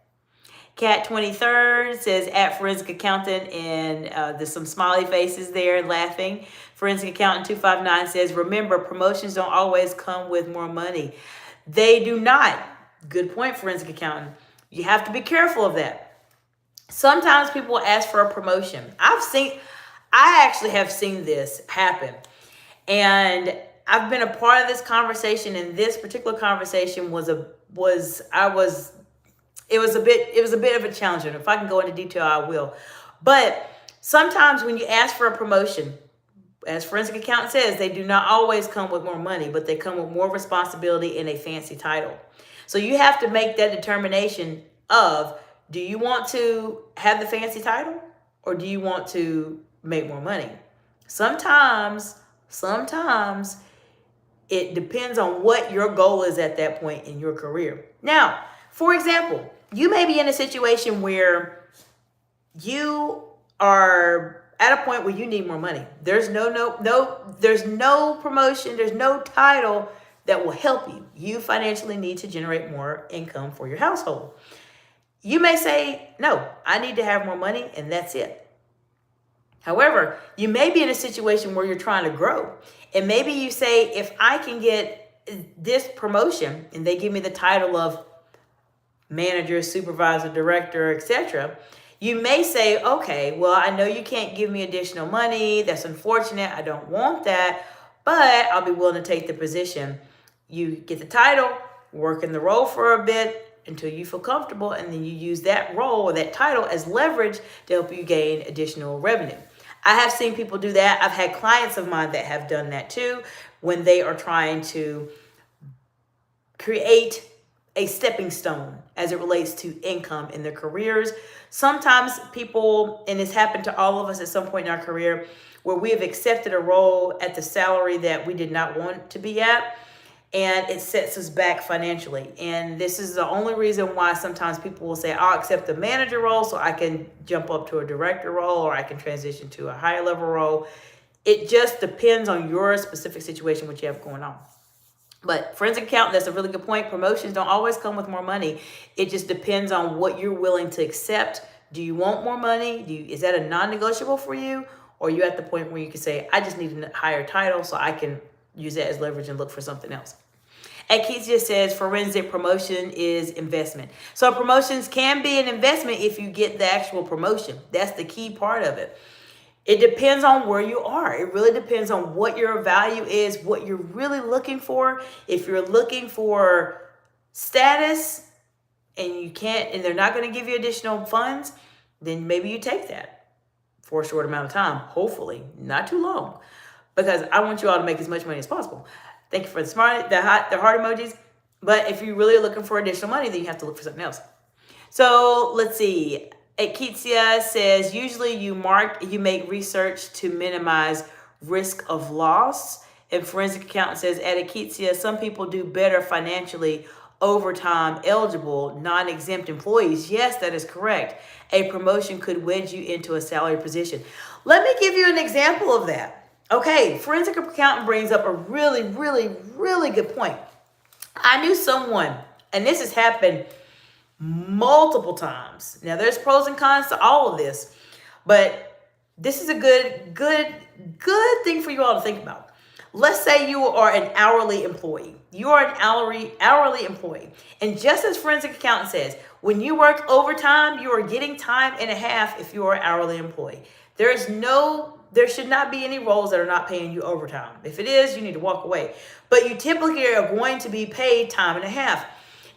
Cat 23rd says at Forensic Accountant, and there's some smiley faces there laughing. Forensic Accountant 259 says, remember, promotions don't always come with more money. They do not. Good point, Forensic Accountant. You have to be careful of that. Sometimes people ask for a promotion. I actually have seen this happen. And I've been a part of this conversation, and this particular conversation was a bit of a challenge. And if I can go into detail, I will. But sometimes when you ask for a promotion, as Forensic Accountant says, they do not always come with more money, but they come with more responsibility and a fancy title. So you have to make that determination of, do you want to have the fancy title or do you want to make more money? Sometimes it depends on what your goal is at that point in your career. Now, for example, you may be in a situation where you are at a point where you need more money. There's there's no promotion, there's no title that will help you. You financially need to generate more income for your household. You may say, no, I need to have more money and that's it. However, you may be in a situation where you're trying to grow. And maybe you say, if I can get this promotion and they give me the title of manager, supervisor, director, etc., you may say, okay, well, I know you can't give me additional money. That's unfortunate. I don't want that, but I'll be willing to take the position. You get the title, work in the role for a bit until you feel comfortable, and then you use that role or that title as leverage to help you gain additional revenue. I have seen people do that. I've had clients of mine that have done that too, when they are trying to create a stepping stone as it relates to income in their careers. Sometimes people, and it's happened to all of us at some point in our career, where we have accepted a role at the salary that we did not want to be at, and it sets us back financially. And this is the only reason why sometimes people will say, I'll accept the manager role so I can jump up to a director role, or I can transition to a higher level role. It just depends on your specific situation, what you have going on. But Forensic Accountant, that's a really good point. Promotions don't always come with more money. It just depends on what you're willing to accept Do you want more money? Is that a non-negotiable for you? Or are you at the point where you can say, I just need a higher title so I can use that as leverage and look for something else? Aketia says forensic promotion is investment. So promotions can be an investment if you get the actual promotion. That's the key part of it. It depends on where you are. It really depends on what your value is, what you're really looking for. If you're looking for status and you can't, and they're not going to give you additional funds, then maybe you take that for a short amount of time. Hopefully, not too long, because I want you all to make as much money as possible. Thank you for the heart emojis. But if you really are looking for additional money, then you have to look for something else. So let's see. Aketia says, usually you make research to minimize risk of loss. And forensic accountant says, at Aketia, some people do better financially overtime eligible, non-exempt employees. Yes, that is correct. A promotion could wedge you into a salary position. Let me give you an example of that. Okay, forensic accountant brings up a really, really, really good point. I knew someone, and this has happened multiple times. Now, there's pros and cons to all of this, but this is a good thing for you all to think about. Let's say you are an hourly employee. You are an hourly employee. And just as forensic accountant says, when you work overtime, you are getting time and a half if you are an hourly employee. There should not be any roles that are not paying you overtime. If it is, you need to walk away. But you typically are going to be paid time and a half.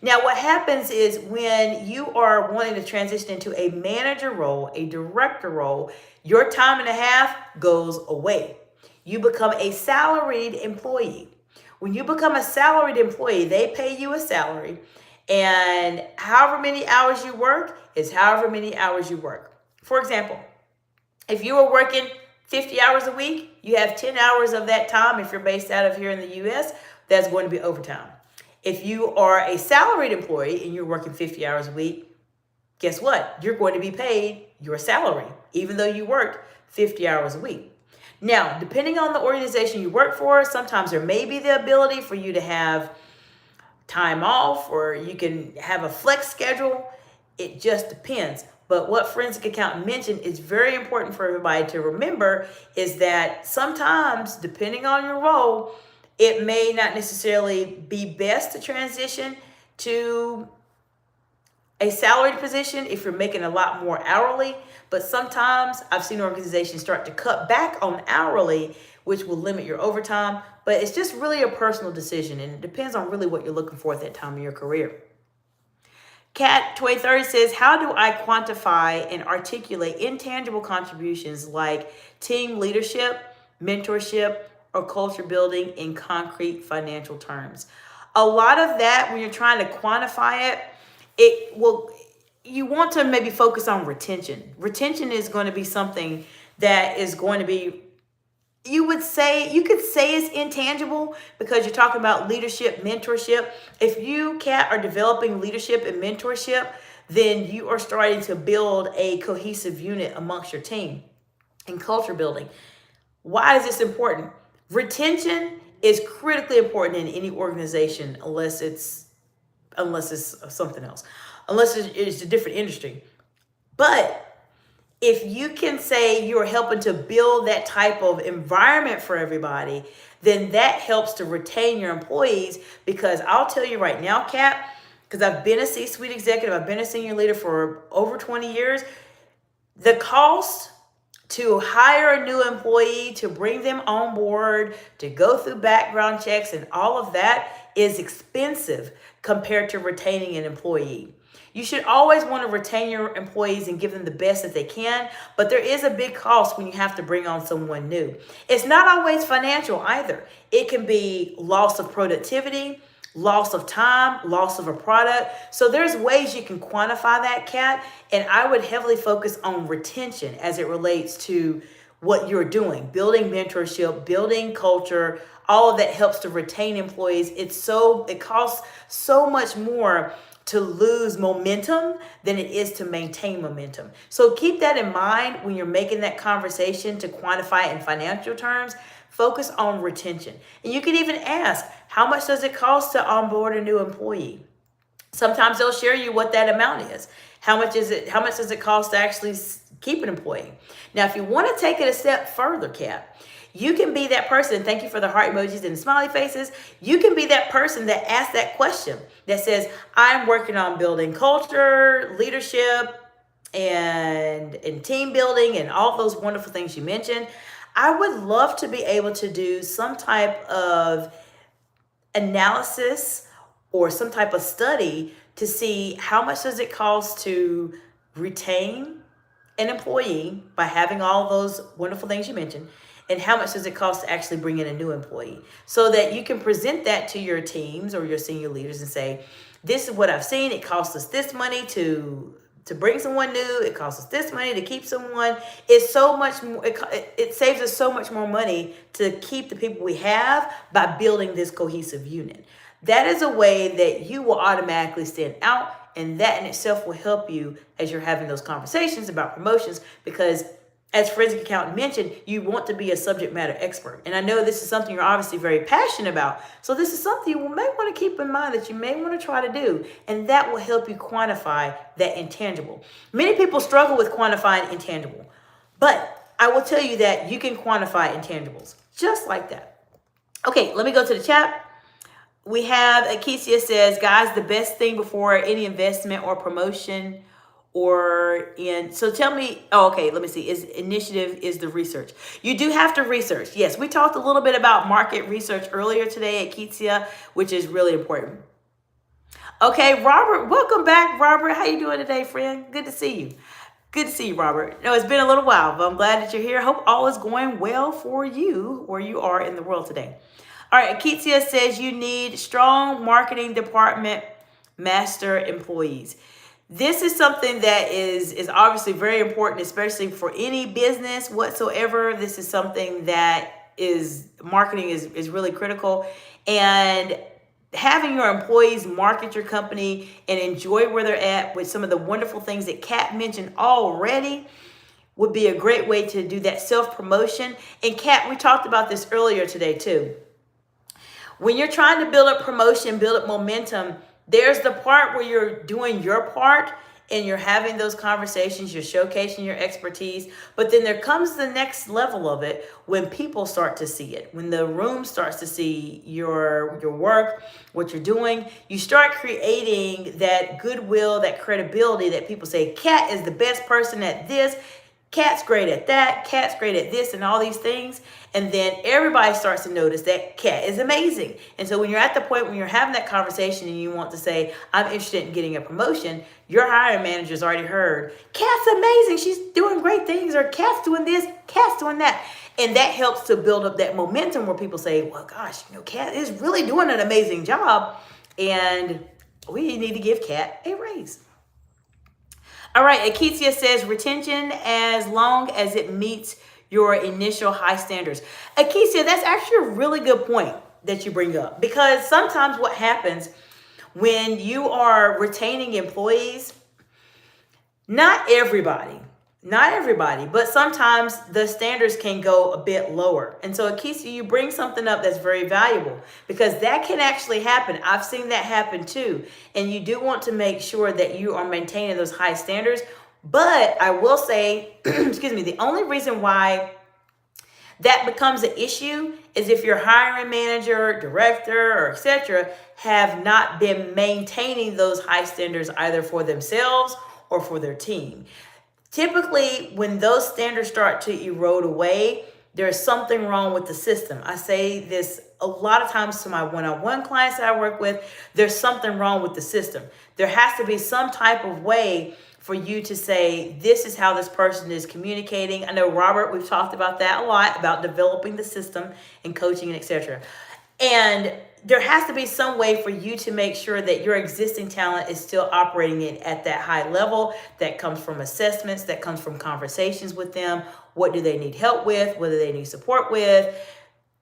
Now, what happens is when you are wanting to transition into a manager role, a director role, your time and a half goes away. You become a salaried employee. When you become a salaried employee, they pay you a salary, and however many hours you work is however many hours you work. For example, if you were working 50 hours a week, you have 10 hours of that time. If you're based out of here in the US, that's going to be overtime. If you are a salaried employee and you're working 50 hours a week, guess what? You're going to be paid your salary, even though you worked 50 hours a week. Now, depending on the organization you work for, sometimes there may be the ability for you to have time off, or you can have a flex schedule. It just depends. But what forensic accountant mentioned is very important for everybody to remember is that sometimes, depending on your role, it may not necessarily be best to transition to a salaried position if you're making a lot more hourly. But sometimes I've seen organizations start to cut back on hourly, which will limit your overtime. But it's just really a personal decision, and it depends on really what you're looking for at that time of your career. Cat 2030 says, how do I quantify and articulate intangible contributions like team leadership, mentorship, or culture building in concrete financial terms? A lot of that, when you're trying to quantify it, you want to maybe focus on retention. Retention is going to be something that is going to be, you could say it's intangible because you're talking about leadership, mentorship. If you, Kat, are developing leadership and mentorship, then you are starting to build a cohesive unit amongst your team. And culture building. Why is this important? Retention is critically important in any organization unless it's something else, unless it's a different industry. But if you can say you're helping to build that type of environment for everybody, then that helps to retain your employees. Because I'll tell you right now, Kat, because I've been a C-suite executive, I've been a senior leader for over 20 years, the cost to hire a new employee, to bring them on board, to go through background checks and all of that is expensive compared to retaining an employee. You should always want to retain your employees and give them the best that they can, but there is a big cost when you have to bring on someone new. It's not always financial either. It can be loss of productivity, loss of time, loss of a product. So there's ways you can quantify that, Kat, and I would heavily focus on retention as it relates to what you're doing, building mentorship, building culture, all of that helps to retain employees. It costs so much more to lose momentum than it is to maintain momentum. So keep that in mind when you're making that conversation to quantify it in financial terms. Focus on retention. And you can even ask, how much does it cost to onboard a new employee? Sometimes they'll share you what that amount is. How much is it? How much does it cost to actually keep an employee? Now, if you want to take it a step further, Kat, you can be that person. Thank you for the heart emojis and the smiley faces. You can be that person that asks that question that says, I'm working on building culture, leadership, and team building and all those wonderful things you mentioned. I would love to be able to do some type of analysis or some type of study to see how much does it cost to retain an employee by having all those wonderful things you mentioned, and how much does it cost to actually bring in a new employee, so that you can present that to your teams or your senior leaders and say, this is what I've seen. It costs us this money to bring someone new. It costs us this money to keep someone. It's so much more, it saves us so much more money to keep the people we have by building this cohesive unit. That is a way that you will automatically stand out, and that in itself will help you as you're having those conversations about promotions, because as Forensic Accountant mentioned, you want to be a subject matter expert. And I know this is something you're obviously very passionate about. So this is something you may want to keep in mind that you may want to try to do. And that will help you quantify that intangible. Many people struggle with quantifying intangible. But I will tell you that you can quantify intangibles just like that. Okay, let me go to the chat. We have Akesia says, guys, the best thing before any investment or promotion so tell me, let me see, initiative is the research. You do have to research. Yes, we talked a little bit about market research earlier today at Keitsia, which is really important. Okay, Robert, welcome back, Robert. How you doing today, friend? Good to see you. Good to see you, Robert. No, it's been a little while, but I'm glad that you're here. I hope all is going well for you where you are in the world today. All right, Keitsia says you need strong marketing department master employees. This is something that is obviously very important, especially for any business whatsoever. This is something that marketing is really critical. And having your employees market your company and enjoy where they're at with some of the wonderful things that Kat mentioned already would be a great way to do that self-promotion. And Kat, we talked about this earlier today too. When you're trying to build up promotion, build up momentum, there's the part where you're doing your part and you're having those conversations, you're showcasing your expertise. But then there comes the next level of it when people start to see it, when the room starts to see your work, what you're doing. You start creating that goodwill, that credibility that people say, Kat is the best person at this. Kat's great at that. Kat's great at this and all these things. And then everybody starts to notice that Kat is amazing. And so when you're at the point when you're having that conversation and you want to say, I'm interested in getting a promotion, your hiring manager's already heard, Kat's amazing. She's doing great things, or Kat's doing this, Kat's doing that. And that helps to build up that momentum where people say, well, gosh, Kat is really doing an amazing job. And we need to give Kat a raise. All right, Akesia says retention as long as it meets your initial high standards. Akesia, that's actually a really good point that you bring up, because sometimes what happens when you are retaining employees, not everybody, but sometimes the standards can go a bit lower. And so Akesia, you bring something up that's very valuable, because that can actually happen. I've seen that happen too. And you do want to make sure that you are maintaining those high standards. But I will say, excuse me, the only reason why that becomes an issue is if your hiring manager, director, or etc. have not been maintaining those high standards either for themselves or for their team. Typically, when those standards start to erode away, there's something wrong with the system. I say this a lot of times to my one-on-one clients that I work with. There's something wrong with the system. There has to be some type of way for you to say, this is how this person is communicating. I know, Robert, we've talked about that a lot, about developing the system and coaching and etc. And there has to be some way for you to make sure that your existing talent is still operating it at that high level. That comes from assessments, that comes from conversations with them. What do they need help with? What do they need support with?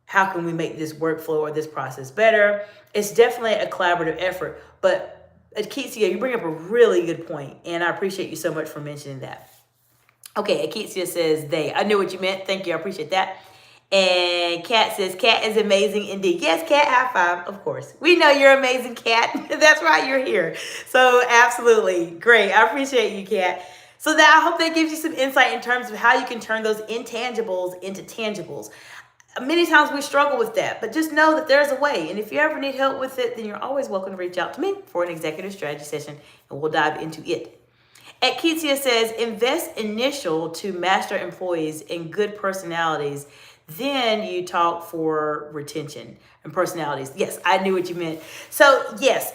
How can we make this workflow or this process better? It's definitely a collaborative effort. But Akesia, you bring up a really good point, and I appreciate you so much for mentioning that. Okay, Akesia says they. I knew what you meant. Thank you. I appreciate that. And Kat says, Kat is amazing indeed. Yes, Kat, high five, of course. We know you're amazing, Kat. That's why you're here. So absolutely, great. I appreciate you, Kat. So that I hope that gives you some insight in terms of how you can turn those intangibles into tangibles. Many times we struggle with that, but just know that there's a way. And if you ever need help with it, then you're always welcome to reach out to me for an executive strategy session, and we'll dive into it. Akitia says, invest initial to master employees and good personalities. Then you talk for retention and personalities. Yes, I knew what you meant. So yes,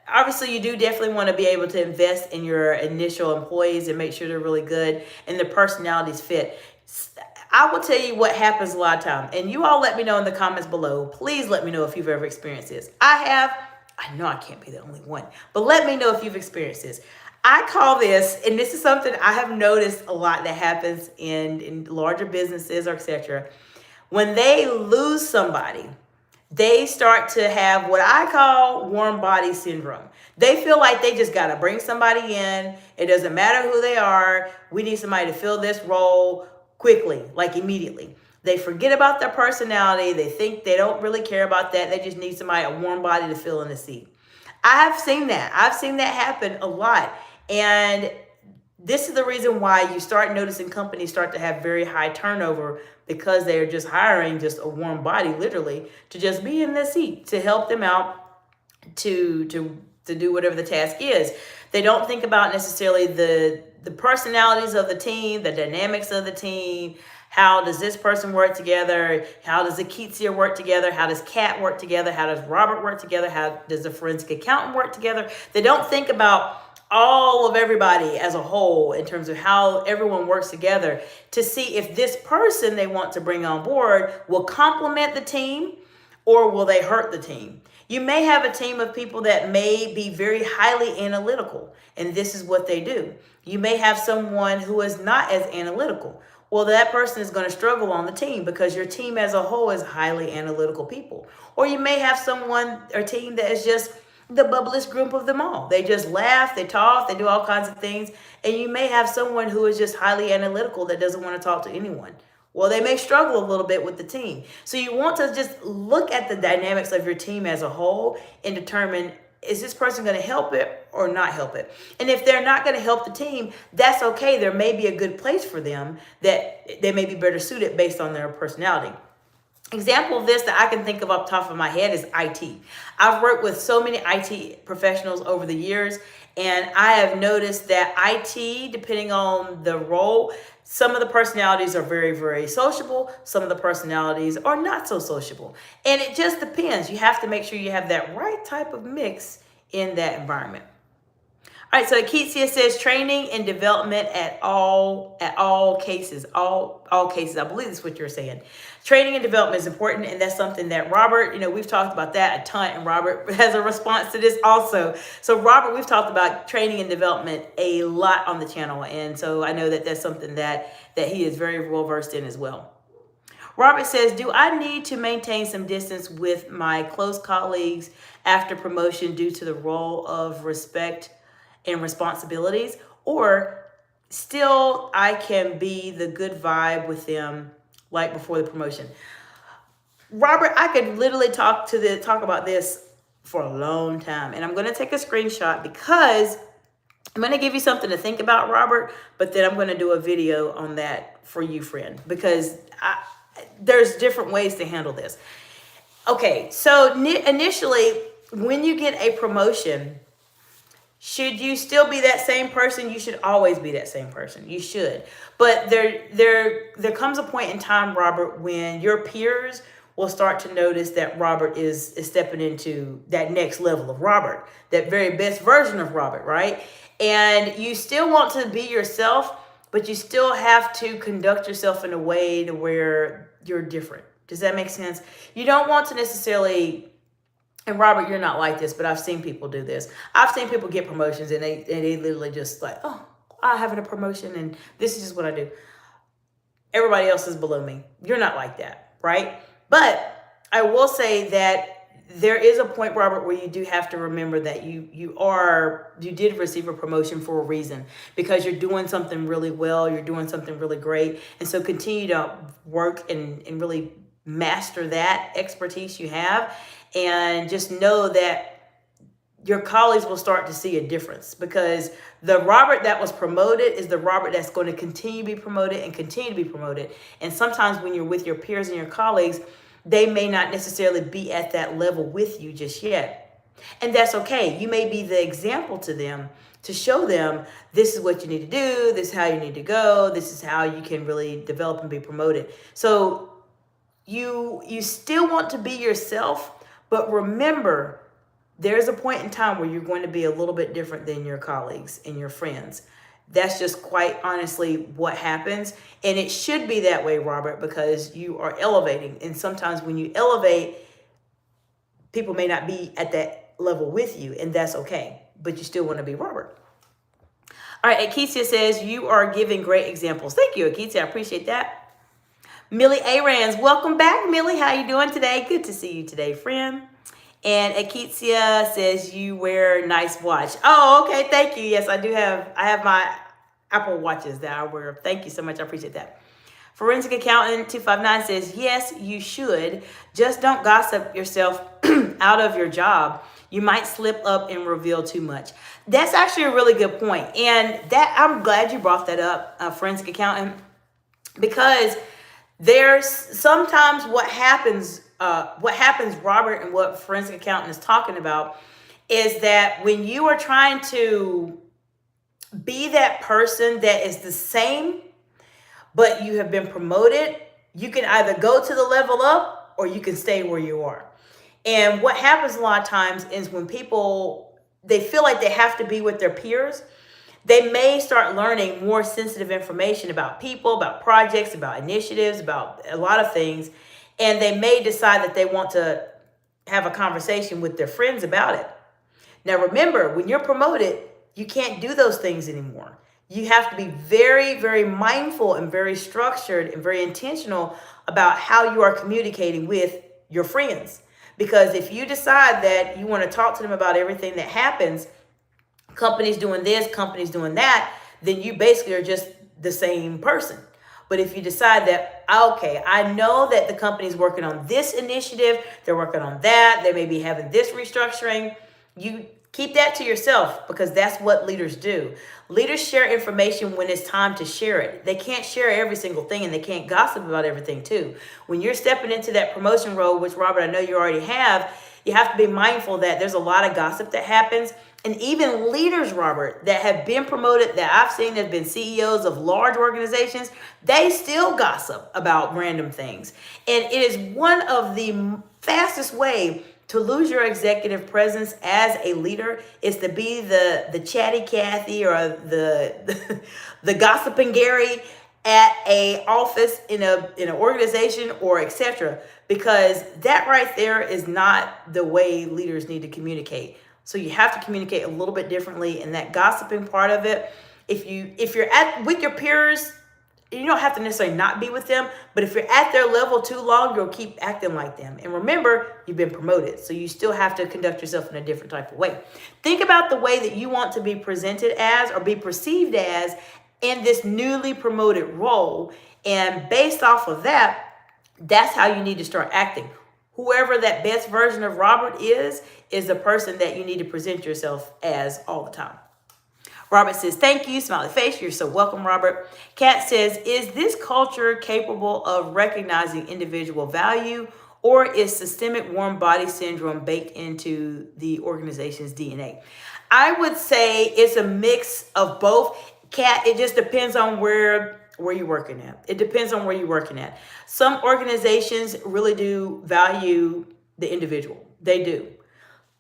obviously you do definitely want to be able to invest in your initial employees and make sure they're really good and the personalities fit. I will tell you what happens a lot of time, and you all let me know in the comments below. Please let me know if you've ever experienced this. I have. I know I can't be the only one, but let me know if you've experienced this. I call this, and this is something I have noticed a lot that happens in larger businesses or etc. When they lose somebody, they start to have what I call warm body syndrome. They feel like they just got to bring somebody in. It doesn't matter who they are. We need somebody to fill this role quickly, like immediately. They forget about their personality. They think they don't really care about that. They just need somebody, a warm body to fill in the seat. I've seen that. I've seen that happen a lot. And this is the reason why you start noticing companies start to have very high turnover, because they're just hiring just a warm body, literally, to just be in the seat, to help them out, to do whatever the task is. They don't think about necessarily the personalities of the team, the dynamics of the team. How does this person work together? How does Akitia work together? How does Kat work together? How does Robert work together? How does the forensic accountant work together? They don't think about all of everybody as a whole in terms of how everyone works together to see if this person they want to bring on board will complement the team or will they hurt the team. You may have a team of people that may be very highly analytical, and this is what they do. You may have someone who is not as analytical. Well, that person is going to struggle on the team because your team as a whole is highly analytical people. Or you may have someone or team that is just the bubbliest group of them all. They just laugh, they talk, they do all kinds of things. And you may have someone who is just highly analytical that doesn't want to talk to anyone. Well, they may struggle a little bit with the team. So you want to just look at the dynamics of your team as a whole and determine, is this person going to help it or not help it? And if they're not going to help the team, that's okay. There may be a good place for them that they may be better suited based on their personality. Example of this that I can think of off the top of my head is IT. I've worked with so many IT professionals over the years, and I have noticed that IT, depending on the role, some of the personalities are very, very sociable. Some of the personalities are not so sociable. And it just depends. You have to make sure you have that right type of mix in that environment. All right, so Akitia says training and development at all cases, all cases. I believe that's what you're saying. Training and development is important, and that's something that Robert, we've talked about that a ton, and Robert has a response to this also. So Robert, we've talked about training and development a lot on the channel, and so I know that that's something that he is very well versed in as well. Robert says, do I need to maintain some distance with my close colleagues after promotion due to the role of respect and responsibilities, or still I can be the good vibe with them like before the promotion? Robert, I could literally talk about this for a long time, and I'm going to take a screenshot because I'm going to give you something to think about, Robert, but then I'm going to do a video on that for you, friend, because there's different ways to handle this. Okay, so initially, when you get a promotion, should you still be that same person? You should always be that same person. You should. But there comes a point in time, Robert, when your peers will start to notice that Robert is stepping into that next level of Robert, that very best version of Robert, right? And you still want to be yourself, but you still have to conduct yourself in a way to where you're different. Does that make sense? You don't want to necessarily, and Robert, you're not like this, but I've seen people do this. I've seen people get promotions and they literally just like, oh, I have a promotion and this is just what I do. Everybody else is below me. You're not like that, right? But I will say that there is a point, Robert, where you do have to remember that you did receive a promotion for a reason, because you're doing something really well, you're doing something really great. And so continue to work and really master that expertise you have, and just know that your colleagues will start to see a difference, because the Robert that was promoted is the Robert that's going to continue to be promoted and continue to be promoted. And sometimes when you're with your peers and your colleagues, they may not necessarily be at that level with you just yet. And that's okay. You may be the example to them, to show them this is what you need to do, this is how you need to go, this is how you can really develop and be promoted. So you still want to be yourself, but remember, there's a point in time where you're going to be a little bit different than your colleagues and your friends. That's just quite honestly what happens. And it should be that way, Robert, because you are elevating. And sometimes when you elevate, people may not be at that level with you, and that's okay. But you still want to be Robert. All right, Akesia says, you are giving great examples. Thank you, Akesia. I appreciate that. Millie Arans, welcome back, Millie. How you doing today? Good to see you today, friend. And Akesia says, you wear a nice watch. Oh, okay. Thank you. Yes, I do have. I have my Apple watches that I wear. Thank you so much. I appreciate that. Forensic Accountant 259 says, yes, you should. Just don't gossip yourself out of your job. You might slip up and reveal too much. That's actually a really good point. And that I'm glad you brought that up, Forensic Accountant, because there's sometimes what happens, Robert, and what Forensic Accountant is talking about is that when you are trying to be that person that is the same, but you have been promoted, you can either go to the level up or you can stay where you are. And what happens a lot of times is when people, they feel like they have to be with their peers, they may start learning more sensitive information about people, about projects, about initiatives, about a lot of things. And they may decide that they want to have a conversation with their friends about it. Now, remember, when you're promoted, you can't do those things anymore. You have to be very, very mindful and very structured and very intentional about how you are communicating with your friends. Because if you decide that you want to talk to them about everything that happens, companies doing this, companies doing that, then you basically are just the same person. But if you decide that, okay, I know that the company's working on this initiative, they're working on that, they may be having this restructuring, you keep that to yourself, because that's what leaders do. Leaders share information when it's time to share it. They can't share every single thing, and they can't gossip about everything too. When you're stepping into that promotion role, which Robert, I know you already have, you have to be mindful that there's a lot of gossip that happens. And even leaders, Robert, that have been promoted, that I've seen that have been CEOs of large organizations, they still gossip about random things. And it is one of the fastest way to lose your executive presence as a leader is to be the chatty Cathy or the gossiping Gary at a office in an organization or etc. Because that right there is not the way leaders need to communicate. So you have to communicate a little bit differently. And that gossiping part of it, if you're with your peers, you don't have to necessarily not be with them, but if you're at their level too long, you'll keep acting like them. And remember, you've been promoted, so you still have to conduct yourself in a different type of way. Think about the way that you want to be presented as or be perceived as in this newly promoted role. And based off of that, that's how you need to start acting. Whoever that best version of Robert is the person that you need to present yourself as all the time. Robert says, thank you, smiley face. You're so welcome, Robert. Kat says, is this culture capable of recognizing individual value, or is systemic warm body syndrome baked into the organization's DNA? I would say it's a mix of both. Kat, it just depends on where you're working at. It depends on where you're working at. Some organizations really do value the individual. They do.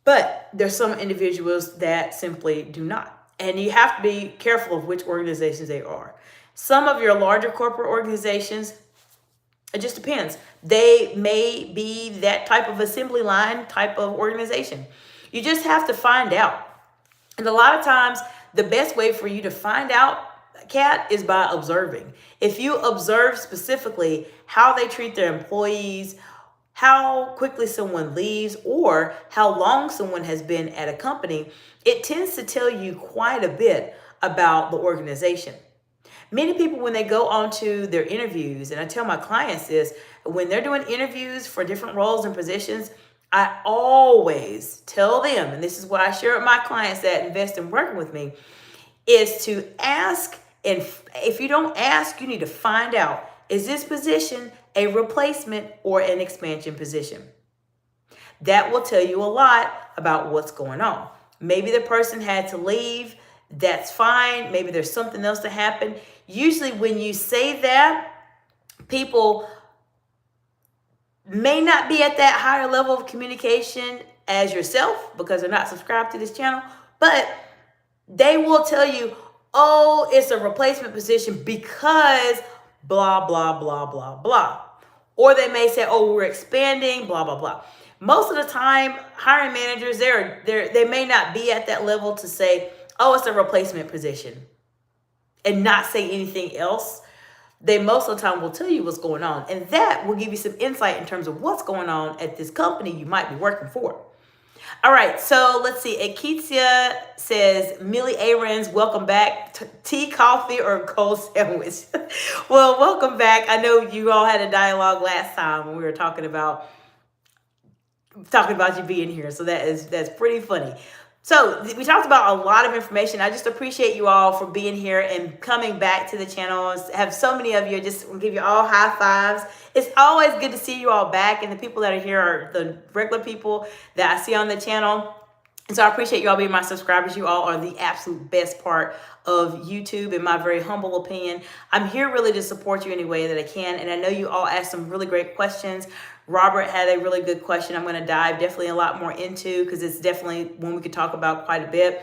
But there's some individuals that simply do not. And you have to be careful of which organizations they are. Some of your larger corporate organizations, it just depends. They may be that type of assembly line type of organization. You just have to find out. And a lot of times, the best way for you to find out, Kat, is by observing. If you observe specifically how they treat their employees, how quickly someone leaves or how long someone has been at a company, it tends to tell you quite a bit about the organization. Many people, when they go on to their interviews, and I tell my clients this, when they're doing interviews for different roles and positions, I always tell them, and this is what I share with my clients that invest in working with me, is to ask. And if you don't ask, you need to find out, is this position a replacement or an expansion position? That will tell you a lot about what's going on. Maybe the person had to leave. That's fine. Maybe there's something else that happened. Usually when you say that, people may not be at that higher level of communication as yourself because they're not subscribed to this channel, but they will tell you, oh, it's a replacement position because blah, blah, blah, blah, blah. Or they may say, oh, we're expanding, blah, blah, blah. Most of the time, hiring managers, they may not be at that level to say, oh, it's a replacement position and not say anything else. They most of the time will tell you what's going on. And that will give you some insight in terms of what's going on at this company you might be working for. All right, so let's see. Aketia says, Millie Ahrens, welcome back. Tea, coffee, or a cold sandwich? Well, welcome back. I know you all had a dialogue last time when we were talking about you being here. So that's pretty funny. So we talked about a lot of information. I just appreciate you all for being here and coming back to the channel. I have so many of you. I just want to give you all high fives. It's always good to see you all back. And the people that are here are the regular people that I see on the channel. And so I appreciate you all being my subscribers. You all are the absolute best part of YouTube, in my very humble opinion. I'm here really to support you any way that I can. And I know you all asked some really great questions. Robert had a really good question I'm going to dive definitely a lot more into because it's definitely one we could talk about quite a bit.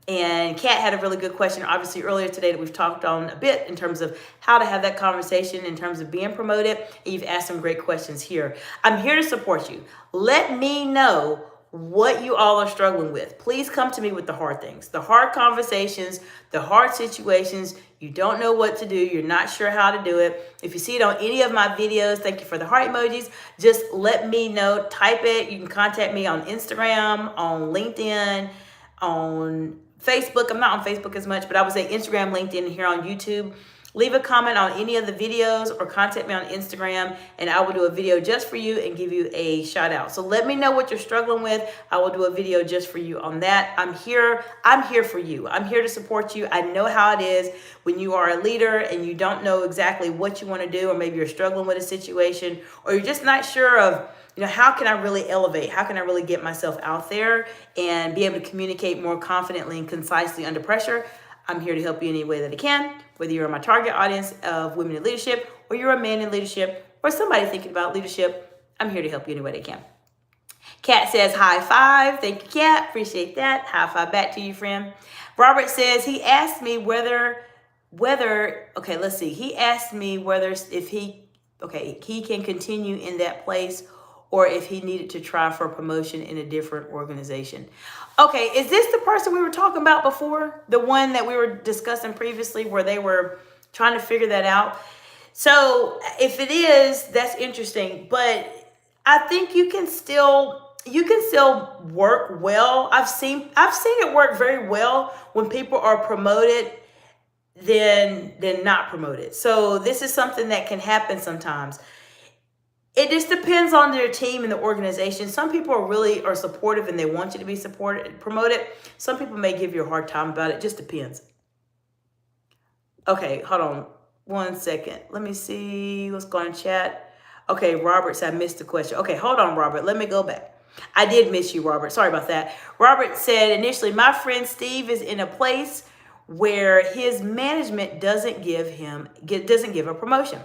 And Kat had a really good question, obviously, earlier today that we've talked on a bit in terms of how to have that conversation in terms of being promoted. And you've asked some great questions here. I'm here to support you. Let me know what you all are struggling with. Please come to me with the hard things, the hard conversations, the hard situations. You don't know what to do. You're not sure how to do it. If you see it on any of my videos, thank you for the heart emojis. Just let me know. Type it. You can contact me on Instagram, on LinkedIn, on Facebook. I'm not on Facebook as much, but I would say Instagram, LinkedIn, and here on YouTube. Leave a comment on any of the videos or contact me on Instagram and I will do a video just for you and give you a shout out. So let me know what you're struggling with. I will do a video just for you on that. I'm here for you. I'm here to support you. I know how it is when you are a leader and you don't know exactly what you want to do, or maybe you're struggling with a situation, or you're just not sure of, how can I really elevate? How can I really get myself out there and be able to communicate more confidently and concisely under pressure? I'm here to help you any way that I can, whether you're my target audience of women in leadership, or you're a man in leadership, or somebody thinking about leadership. I'm here to help you any way that I can. Kat says, high five. Thank you, Kat. Appreciate that. High five back to you, friend. Robert says, he asked me okay, let's see. He asked me if he can continue in that place, or if he needed to try for a promotion in a different organization. Okay, is this the person we were talking about before? The one that we were discussing previously where they were trying to figure that out? So if it is, that's interesting. But I think you can still work well. I've seen it work very well when people are promoted than not promoted. So this is something that can happen sometimes. It just depends on their team and the organization. Some people are supportive and they want you to be promoted. Some people may give you a hard time about it. Just depends. Okay, hold on 1 second. Let me see what's going on in chat. Okay, Robert said I missed the question. Okay, hold on, Robert. Let me go back. I did miss you, Robert. Sorry about that. Robert said initially, my friend Steve is in a place where his management doesn't give a promotion.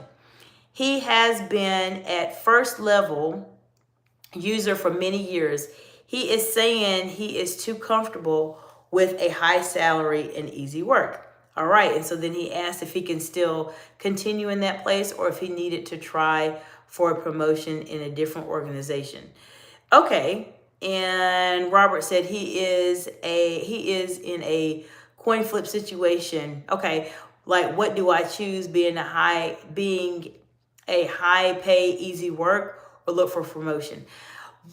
He has been at first level user for many years. He is saying he is too comfortable with a high salary and easy work. All right. And so then he asked if he can still continue in that place or if he needed to try for a promotion in a different organization. Okay. And Robert said he is in a coin flip situation. Okay. Like, what do I choose, being a high pay, easy work, or look for promotion?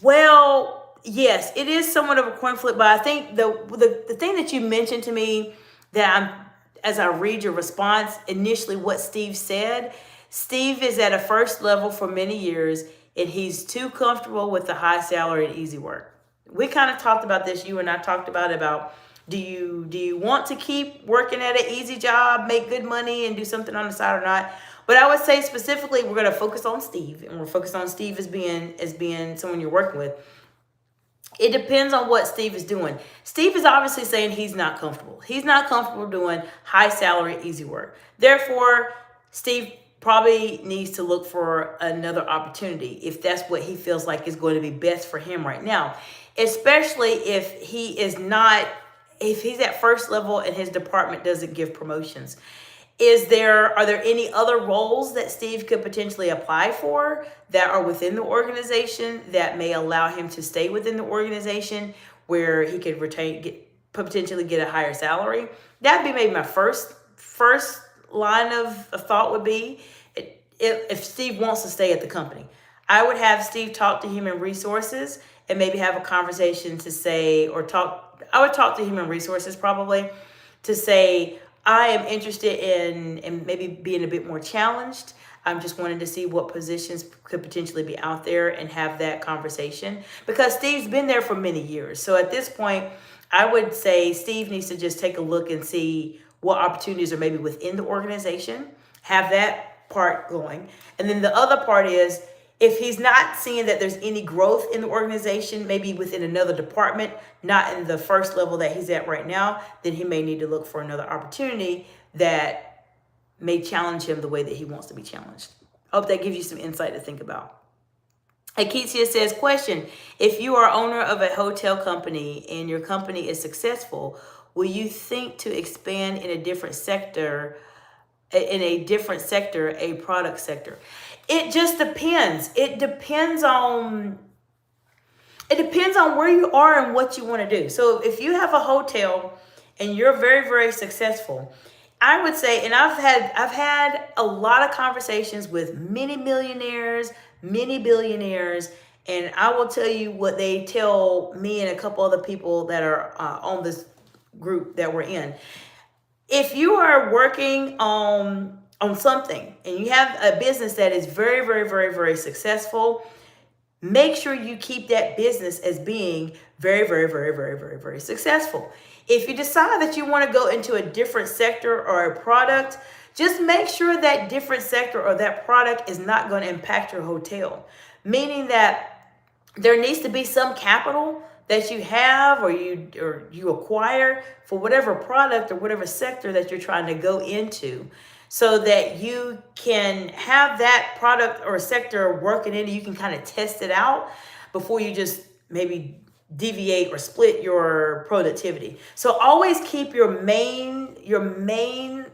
Well, yes, it is somewhat of a coin flip, but I think the thing that you mentioned to me that as I read your response, initially what Steve said, Steve is at a first level for many years and he's too comfortable with the high salary and easy work. We kind of talked about this, you and I talked about do you want to keep working at an easy job, make good money and do something on the side or not? But I would say specifically we're going to focus on Steve, and we're focused on Steve as being someone you're working with. It depends on what Steve is doing. Steve is obviously saying he's not comfortable. He's not comfortable doing high salary, easy work. Therefore, Steve probably needs to look for another opportunity if that's what he feels like is going to be best for him right now, especially if he's at first level and his department doesn't give promotions. Are there any other roles that Steve could potentially apply for that are within the organization that may allow him to stay within the organization where he could potentially get a higher salary? That'd be maybe my first line of thought would be if Steve wants to stay at the company. I would have Steve talk to Human Resources and maybe have a conversation to say, I would talk to Human Resources probably to say, I am interested in maybe being a bit more challenged. I'm just wanting to see what positions could potentially be out there and have that conversation, because Steve's been there for many years. So at this point, I would say Steve needs to just take a look and see what opportunities are maybe within the organization, have that part going. And then the other part is, if he's not seeing that there's any growth in the organization, maybe within another department, not in the first level that he's at right now, then he may need to look for another opportunity that may challenge him the way that he wants to be challenged. I hope that gives you some insight to think about. Aketia says, question, if you are owner of a hotel company and your company is successful, will you think to expand in a different sector, a product sector? It just depends. It depends on where you are and what you want to do. So if you have a hotel and you're very, very successful, I would say, and I've had a lot of conversations with many millionaires, many billionaires, and I will tell you what they tell me and a couple other people that are on this group that we're in. If you are working on something and you have a business that is very, very, very, very successful, make sure you keep that business as being very, very, very, very, very, very successful. If you decide that you want to go into a different sector or a product, just make sure that different sector or that product is not going to impact your hotel. Meaning that there needs to be some capital that you have or you acquire for whatever product or whatever sector that you're trying to go into, so that you can have that product or sector working in it. You can kind of test it out before you just maybe deviate or split your productivity. So always keep your main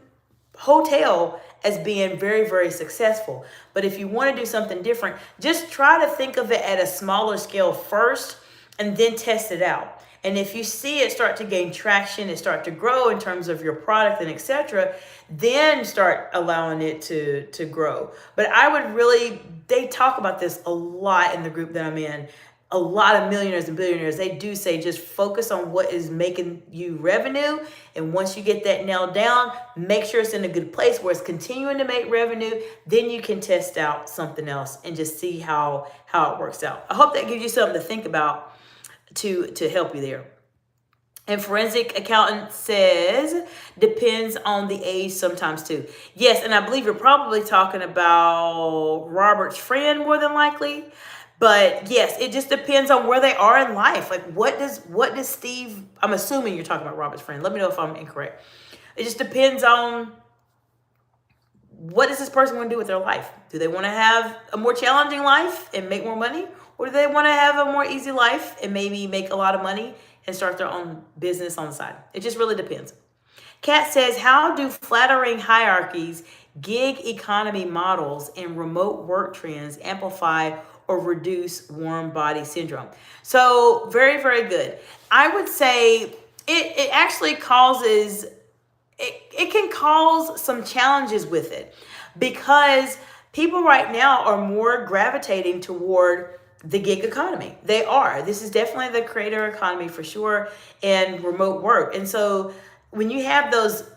hotel as being very, very successful. But if you want to do something different, just try to think of it at a smaller scale first and then test it out. And if you see it start to gain traction, it start to grow in terms of your product and etc., then start allowing it to grow. But they talk about this a lot in the group that I'm in. A lot of millionaires and billionaires, they do say just focus on what is making you revenue. And once you get that nailed down, make sure it's in a good place where it's continuing to make revenue. Then you can test out something else and just see how it works out. I hope that gives you something to think about to help you there. And Forensic Accountant says, depends on the age sometimes too. Yes, and I believe you're probably talking about Robert's friend more than likely. But yes, it just depends on where they are in life. Like what does Steve, I'm assuming you're talking about Robert's friend. Let me know if I'm incorrect. It just depends on what does this person want to do with their life. Do they want to have a more challenging life and make more money? Or do they want to have a more easy life and maybe make a lot of money and start their own business on the side? It just really depends. Kat says, how do flattering hierarchies, gig economy models, and remote work trends amplify or reduce warm body syndrome? So very, very good. I would say it actually causes, it can cause some challenges with it, because people right now are more gravitating toward the gig economy. They are. This is definitely the creator economy for sure, and remote work. And so when you have those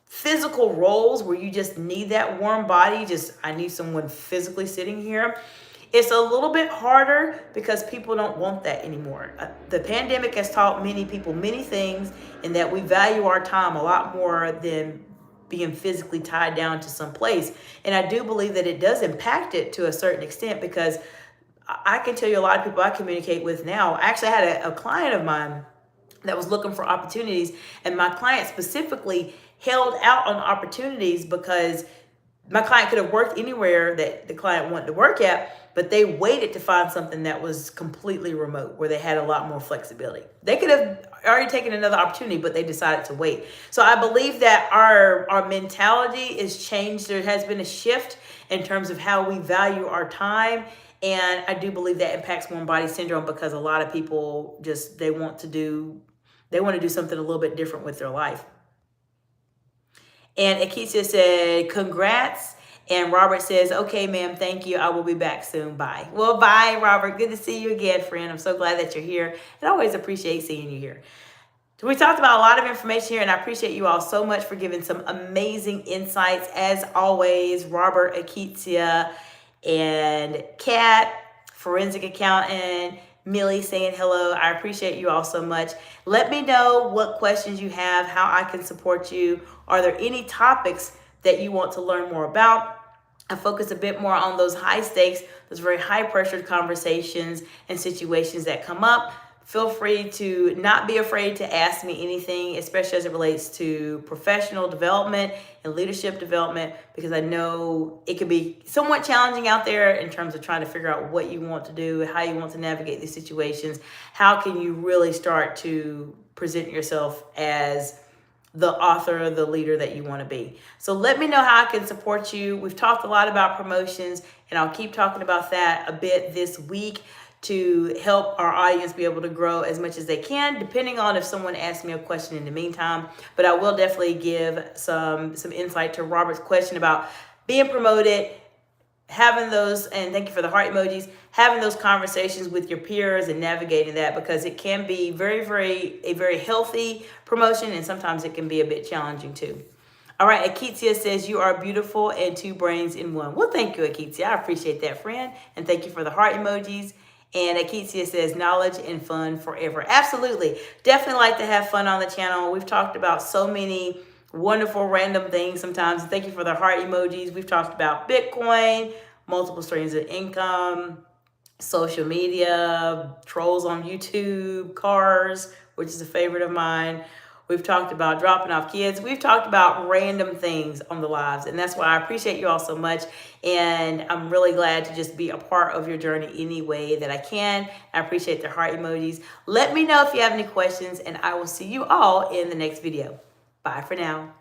physical roles where you just need that warm body, just I need someone physically sitting here, it's a little bit harder because people don't want that anymore. The pandemic has taught many people many things, and that we value our time a lot more than being physically tied down to some place. And I do believe that it does impact it to a certain extent, because I can tell you a lot of people I communicate with now. I actually had a client of mine that was looking for opportunities, and my client specifically held out on opportunities because my client could have worked anywhere that the client wanted to work at, but they waited to find something that was completely remote where they had a lot more flexibility. They could have already taken another opportunity, but they decided to wait. So I believe that our mentality is changed. There has been a shift in terms of how we value our time. And I do believe that impacts warm body syndrome, because a lot of people just, they want to do something a little bit different with their life. And Akesia said, congrats. And Robert says, okay, ma'am, thank you. I will be back soon. Bye. Well, bye, Robert. Good to see you again, friend. I'm so glad that you're here. And I always appreciate seeing you here. So we talked about a lot of information here, and I appreciate you all so much for giving some amazing insights. As always, Robert, Akesia, and Kat, forensic accountant, Millie saying hello. I appreciate you all so much. Let me know what questions you have, how I can support you. Are there any topics that you want to learn more about? I focus a bit more on those high stakes, those very high pressured conversations and situations that come up. Feel free to not be afraid to ask me anything, especially as it relates to professional development and leadership development, because I know it can be somewhat challenging out there in terms of trying to figure out what you want to do, how you want to navigate these situations. How can you really start to present yourself as the author, the leader that you want to be? So let me know how I can support you. We've talked a lot about promotions, and I'll keep talking about that a bit this week to help our audience be able to grow as much as they can, depending on if someone asks me a question in the meantime. But I will definitely give some insight to Robert's question about being promoted, having those, and thank you for the heart emojis, having those conversations with your peers and navigating that, because it can be a very healthy promotion, and sometimes it can be a bit challenging too. All right, Aketia says, you are beautiful and two brains in one. Well, thank you, Aketia. I appreciate that, friend. And thank you for the heart emojis. And Aketia says, knowledge and fun forever. Absolutely. Definitely like to have fun on the channel. We've talked about so many wonderful random things sometimes. Thank you for the heart emojis. We've talked about Bitcoin, multiple streams of income, social media, trolls on YouTube, cars, which is a favorite of mine. We've talked about dropping off kids. We've talked about random things on the lives. And that's why I appreciate you all so much. And I'm really glad to just be a part of your journey any way that I can. I appreciate the heart emojis. Let me know if you have any questions, and I will see you all in the next video. Bye for now.